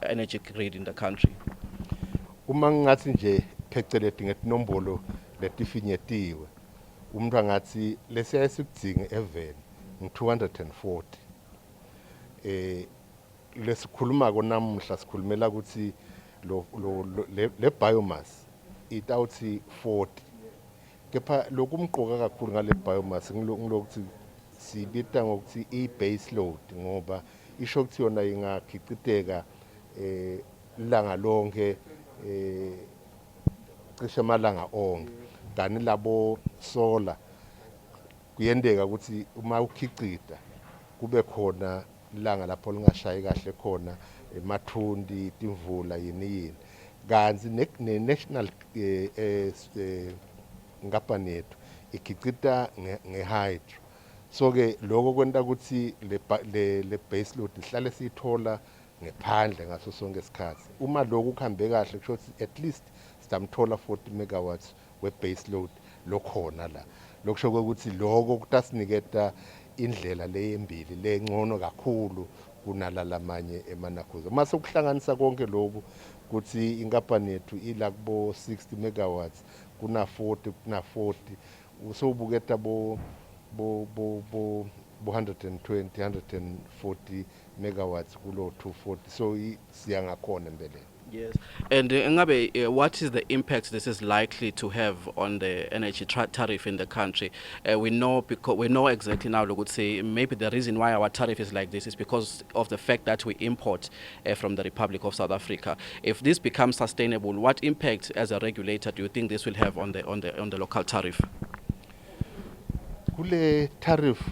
energy grid in the country uma ngathi nje pheceledi ngetinombolo letifinyetiwe umuntu angathi lesiya esikudzinga eveni ngi240 lesikhuluma konamuhla sikhulumela ukuthi le biomass itawuthi 40 kepha lokumqoka kakhulu ngale biomass ngilokuthi sibita ngokuthi i-base load ngoba isho ukuthi yona ingakhiciteka ilanga lonke cishe amalanga onke kanti labo solar kuyendeka ukuthi uma ukhicita kube khona ilanga lapho lingashayi kahle khona emathundi timvula yini kanti ne-national ngaphani yethu ikhicita ngehydro so ke lokho kwenta ukuthi le base load ihlale siyithola ngephandle ngaso sonke isikhathi uma lokhu kuhambe kahle kusho ukuthi at least sitamthola 40 megawatts we base load lokhona la lokusho ukuthi lokho kutasiniketa indlela leyembili lengcono kakhulu kunala lamanye emanakhuzo mase ukuhlanganisa konke lokhu ukuthi inkampani yethu ila kubo 60 megawatts kuna 40 usobuketa bo 120 140 megawatts kulo 240 so siyangakhona empeleni Yes, and Ngabe, what is the impact this is likely to have on the energy tariff in the country? We know exactly now. Look, would say maybe the reason why our tariff is like this is because of the fact that we import from the Republic of South Africa. If this becomes sustainable, what impact as a regulator do you think this will have on the local tariff? Kule tariff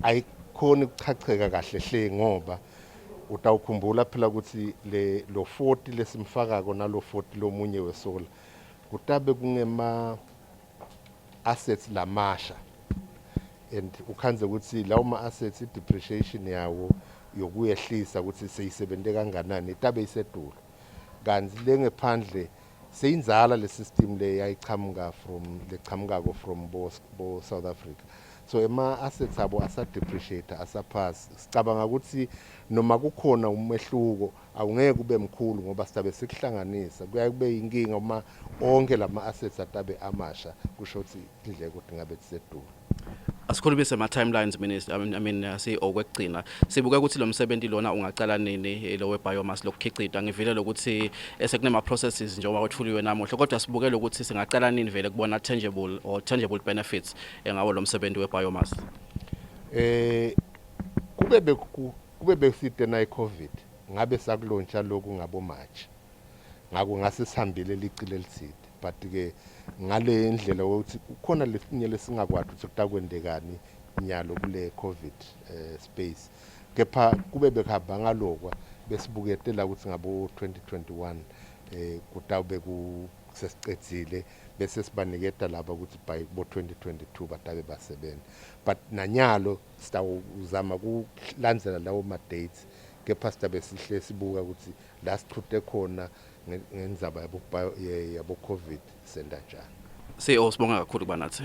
ayikhona ukuchacheka kahle hle ngoba utawukhumbula phela ukuthi lo 40 lesimfakako nalo 40 lomunye wesola kutabe kungema assets lamasha, and ukhanze ukuthi lawo ma assets depreciation yawo yokuyehlisa ukuthi seyisebente kanganani itabe isedulu kanti lengephandle seyinzala le system le yayichamuka from bo South Africa. So ema assets abo asa depreciate asaphasi, sicabanga ukuthi noma kukhona umehluko awungeke kube mkhulu ngoba sitabe sikuhlanganisa kuya kube inkinga uma onke lama assets atabe amasha kusho ukuthi indleko dingabe tisedulu. Asikhulume sema timelines, Minister. I mean say okwekugcina sibuka ukuthi lo msebenzi lona ungaqala nini lo we biomass lokukhicita. Ngivile ukuthi sekunema processes njengoba kwethuliwe namuhla, kodwa sibukele ukuthi singaqala nini vele kubona tangible benefits ngawo lo msebenzi we biomass. Kube beside na iCovid ngabe sakulontsha lokhu ngabo March ngako ngase sihambile licile liside, but ke ngale indlela ukuthi kukhona lesinye lesingakwathi ukuthi kutakwendekani nyalo kule COVID space, kepha kube bekhamba ngalokwa besibuketela ukuthi ngabo 2021 kutawube kusesiqedzile bese sibaniketa laba ukuthi by bo 2022 batabe basebenza, but nanyalo sitawuzama kulandzela lawo ma dates, kepha sitabe sihle sibuka ukuthi la sichute khona ngenzaba yabo COVID senda njani. CEO sibonga kakhulu kuba nathi.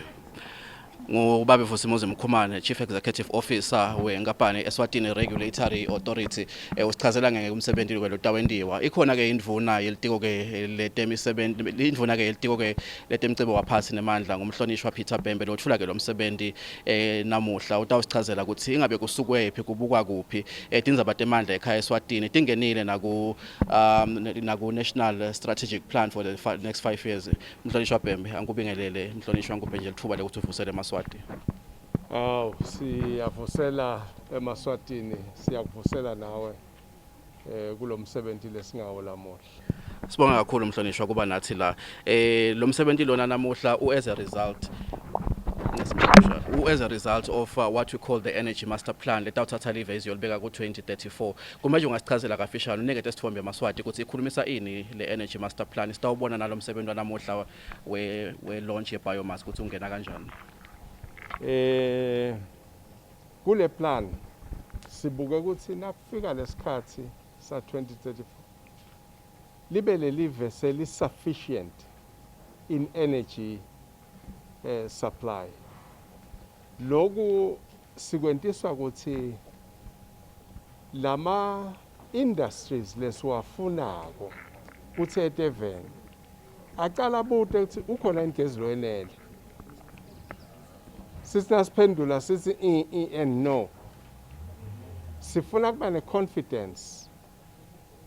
Ngubabe Vusimuzi Mkhumane, Chief Executive Officer weNkampani Eswatini Regulatory Authority, usichazela ngeke umsebenzi lo tawendiwa. Ikhona ke indvuna yelitiko ke letemisebenzi, indvuna ke yelitiko ke letemcebo waphansi nemandla ngumhlonishwa Peter Bembe lothula ke lo msebenzi namuhla. Utawusichazela ukuthi ingabe kusukwephi kubukwa kuphi tindzaba temandla ekhaya eSwatini tingenile naku National Strategic Plan for the next 5 years. Mhlonishwa Bembe, angikubingelele mhlonishwa ngikuphe nje lithuba lokuthi uvusele Maswati. Siyavusela eMaswatini, siyakuvusela nawe kulo msebenzi lesingawo lamuhla. Sibonga kakhulu mhlonishwa kuba nathi la. Lo msebenzi lona namuhla as a result of what we call the Energy Master Plan letawuthatha live eziyolibeka ku-2034. Kumeje ungasichazela kafishane unike tesithombe Maswati ukuthi ikhulumisa ini le Energy Master Plan, sitawubona nalo msebenzi namuhla we launch ye biomass ukuthi ungena kanjani. Kule plan sibuke ukuthi nakufika lesikhathi sa 2034 libe lelive sufficient in energy supply. Loku sikwentiswa ukuthi lama industries lesiwafunako ku-37 aqala bute ukuthi ukhona ingezi lo enele. Sisiphendula sithi and no. Sifuna kuba ne-confidence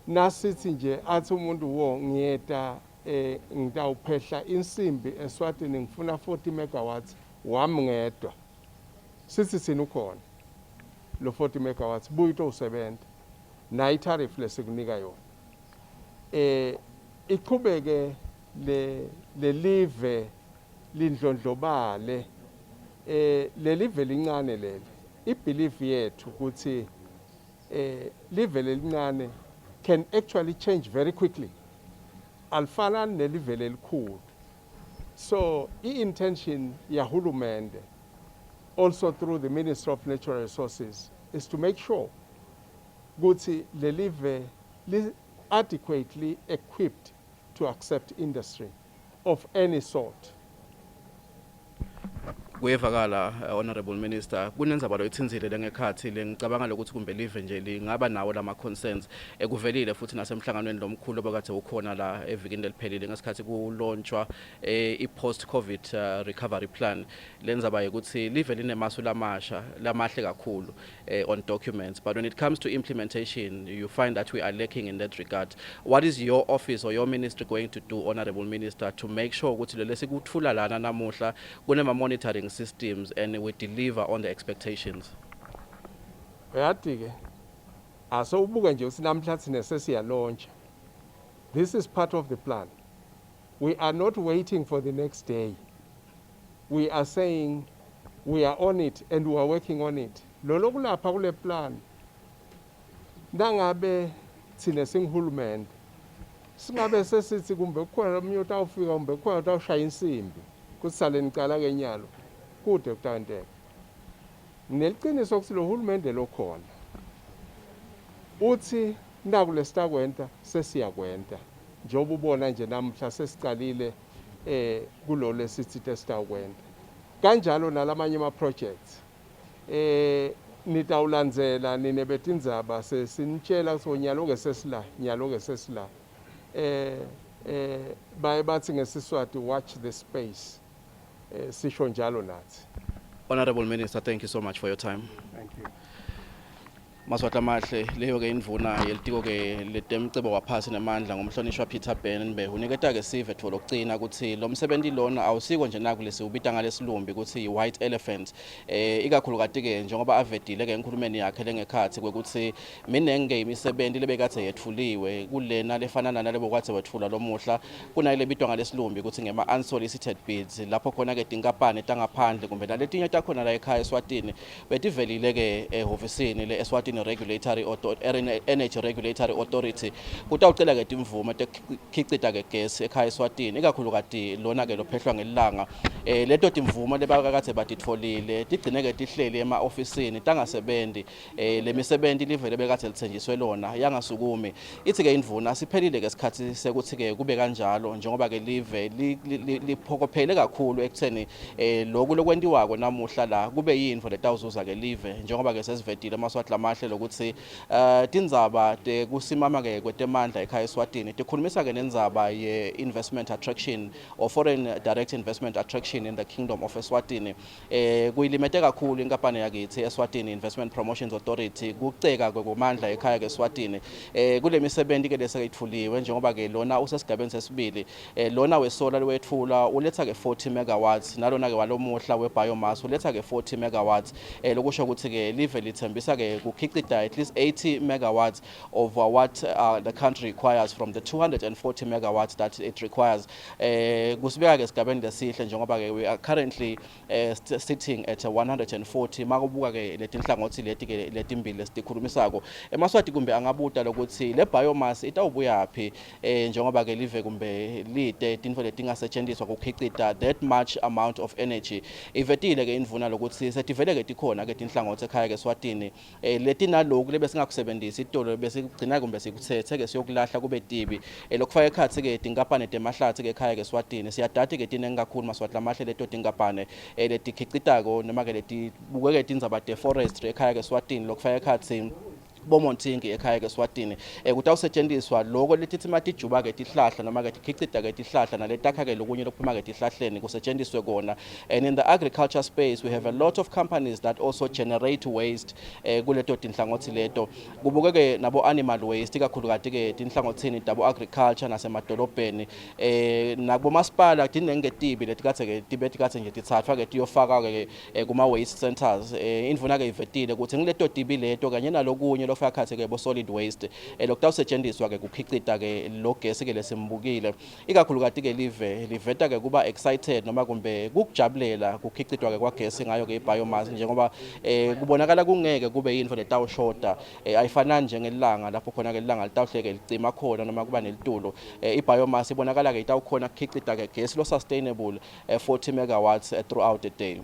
nasithi nje athi umuntu wo ngiyeta ngitawuphehla insimbi eSwatini ngifuna 40 megawatts wami ngedwa. Sithi sina ukhona lo 40 megawatts buyito usebenza na itariff lesikunika yona. Iqhubeke le live lindlondlobale le live lincane leli. I-belief yethu ukuthi live lelincane can actually change very quickly. Alfana nelive lelikhulu. So i-intention yahulumende also through the Ministry of Natural Resources is to make sure ukuthi le live li adequately equipped to accept industry of any sort. Kuyevakala Honorable Minister kunendzaba loyithinzile lengekhathi lengicabanga ukuthi kumbe live nje lingaba nawo lama concerns ekuvelile futhi nasemhlanganweni lomkhulu obakade ukhona la evikini leliphelile ngesikhathi kulonchwa i-post COVID recovery plan lenzaba ukuthi live linemasu lamahle kakhulu on documents, but when it comes to implementation you find that we are lacking in that regard. What is your office or your ministry going to do, Honorable Minister, to make sure ukuthi lo lesikuthula lana namuhla kunema monitoring systems and we deliver on the expectations? Yathi ke asawubuka nje usinamhla thina sesiyalaunch. This is part of the plan. We are not waiting for the next day. We are saying we are on it and we are working on it. Lolo kulapha kule plan. Nangabe thina singihulumende singabe sesithi kumbe kukhona omnye utawufika kumbe kukhona utawushaya insimbi kusale nicala kenyalo kude kutanteka. Neliqiniso ukuthi lo hulumende lokhona uthi naku lesitakwenta sesiyakwenta njengoba ubona nje namhla sesicalile kulo lesithi tesitakwenta kanjalo nalamanye ama projects nitawulandzela nine betindzaba sesinitshela ukuthi nyalo ngesesila baye bathi ngesiswati watch the space sisho njalo nathi. Honorable Minister, thank you so much for your time. Thank you. Maswatla mahle leyo ke indvuna yelitiko ke letemcebo waphasi nemandla ngomhlonishwa Peter Benbe uniketa ke sive ethu lokugcina ukuthi lo msebenzi lona awusiko nje naku lesiubita ngalesilumbi ukuthi white elephant ikakhulukati ke njengoba avedile ke enkhulumeni yakhe lengekhathi kwekuthi minenge imisebenzi lebekathe yethuliwe kulena lefanana nalebo kwathe wethula lomuhla kunayile bitwa ngalesilumbi ukuthi ngema unsolicited bids lapho khona ke tinkapane tangaphandle kumbe naletinye takhona la ekhaya Eswatini betivelile ke ehofisini le Eswatini Energy Regulatory Authority kutawucela ke timvumo tekhicita ke gas ekhaya Eswatini ikakhulukati lona ke lophehlwa ngelanga leto timvumo lebakakathe batitfolile tigcine ke tihleli ema-ofisini tangasebenzi lemisebenzi livele bekathe lithenjiswe lona yangasukumi ithi ke indvuna siphelile ke sikhathi sekuthi ke kube kanjalo njengoba ke live liphokophele kakhulu ekutheni lokhu lokwentiwako namuhla la kube yintfo letawuzuza ke live njengoba ke sesivedile Maswatla mahle lokuthi tindzaba tekusimama ke kwetemandla ekhaya Eswatini tikhulumisa ke nendzaba ye investment attraction or foreign direct investment attraction in the Kingdom of Eswatini kuyilimete kakhulu inkampani yakithi Eswatini Investment Promotions Authority kuceka kwemandla ekhaya ke Eswatini kule misebenzi ke lesayitfuliwe njengoba ke lona usesigabeni sesibili lona wesolar wethula uletha ke 40 megawatts nalona ke walomuhla we biomass uletha ke 40 megawatts lokusho ukuthi ke live lithembisa ke kukhicita at least 80 megawatts of what the country requires from the 240 megawatts that it requires. Kusibeka ke sigabeni lesihle njengoba ke we are currently sitting at 140 makubuka ke letinhlangothi leti ke letimbili lesitikhulumisako eMaswati kumbe angabuta lokuthi le biomass itawubuya phi njengoba ke live kumbe lite tintfo letingasetshenziswa kukhicita that much amount of energy ivetile ke indvuna lokuthi setivele ke tikhona ke tinhlangothi ekhaya ke Eswatini letinaloku lebe singakusebenzisa itolo bese sigcina kumbe sikuthethe ke siyokulahla kube tibi lokufaka ekhathi ke tinkampane temahlathi ke ekhaya ke Eswatini siyadati ke tinengi kakhulu Maswatla mahle leto tinkampane letikhicitako noma ke letibukeke tindzaba te forestry ekhaya ke Eswatini lokufaka ekhathi bomontingi ekhaya ke Eswatini kutawusetshenziswa lokho letithi matijuba ke tihlahla noma ke tikhicita ke tihlahla naletakha ke lokunye lokuphuma ke tihlahleni kusetshenziswe kona. And in the agriculture space we have a lot of companies that also generate waste kuleto tinhlangothi leto kubukeke nabo animal waste ikakhulukati ke tinhlangothini tabo agriculture nasemadolobheni nabo masipala tinengetibi letikathe ke tibetikathe nje tithathwa ke tiyofaka ke kuma waste centers indvuna ke ivetile ukuthi ngileto tibi leto kanye nalokunye lofaka khathe ke bo solid waste lokutawusetshenziswa ke kukhicita ke lo gas ke lesimbukile ikakhulukati ke live liveta ke kuba excited noma kumbe kukujabulela kukhicitwa ke kwa gas ngayo ke biomass njengoba kubonakala kungeke kube yintfo letawushoda ayifana nje ngelanga lapho khona ke ilanga litawuhleke licima khona noma kuba nelitulo ibiomass ibonakala ke itawukhona kukhicita ke gas lo sustainable 40 megawatts throughout the day.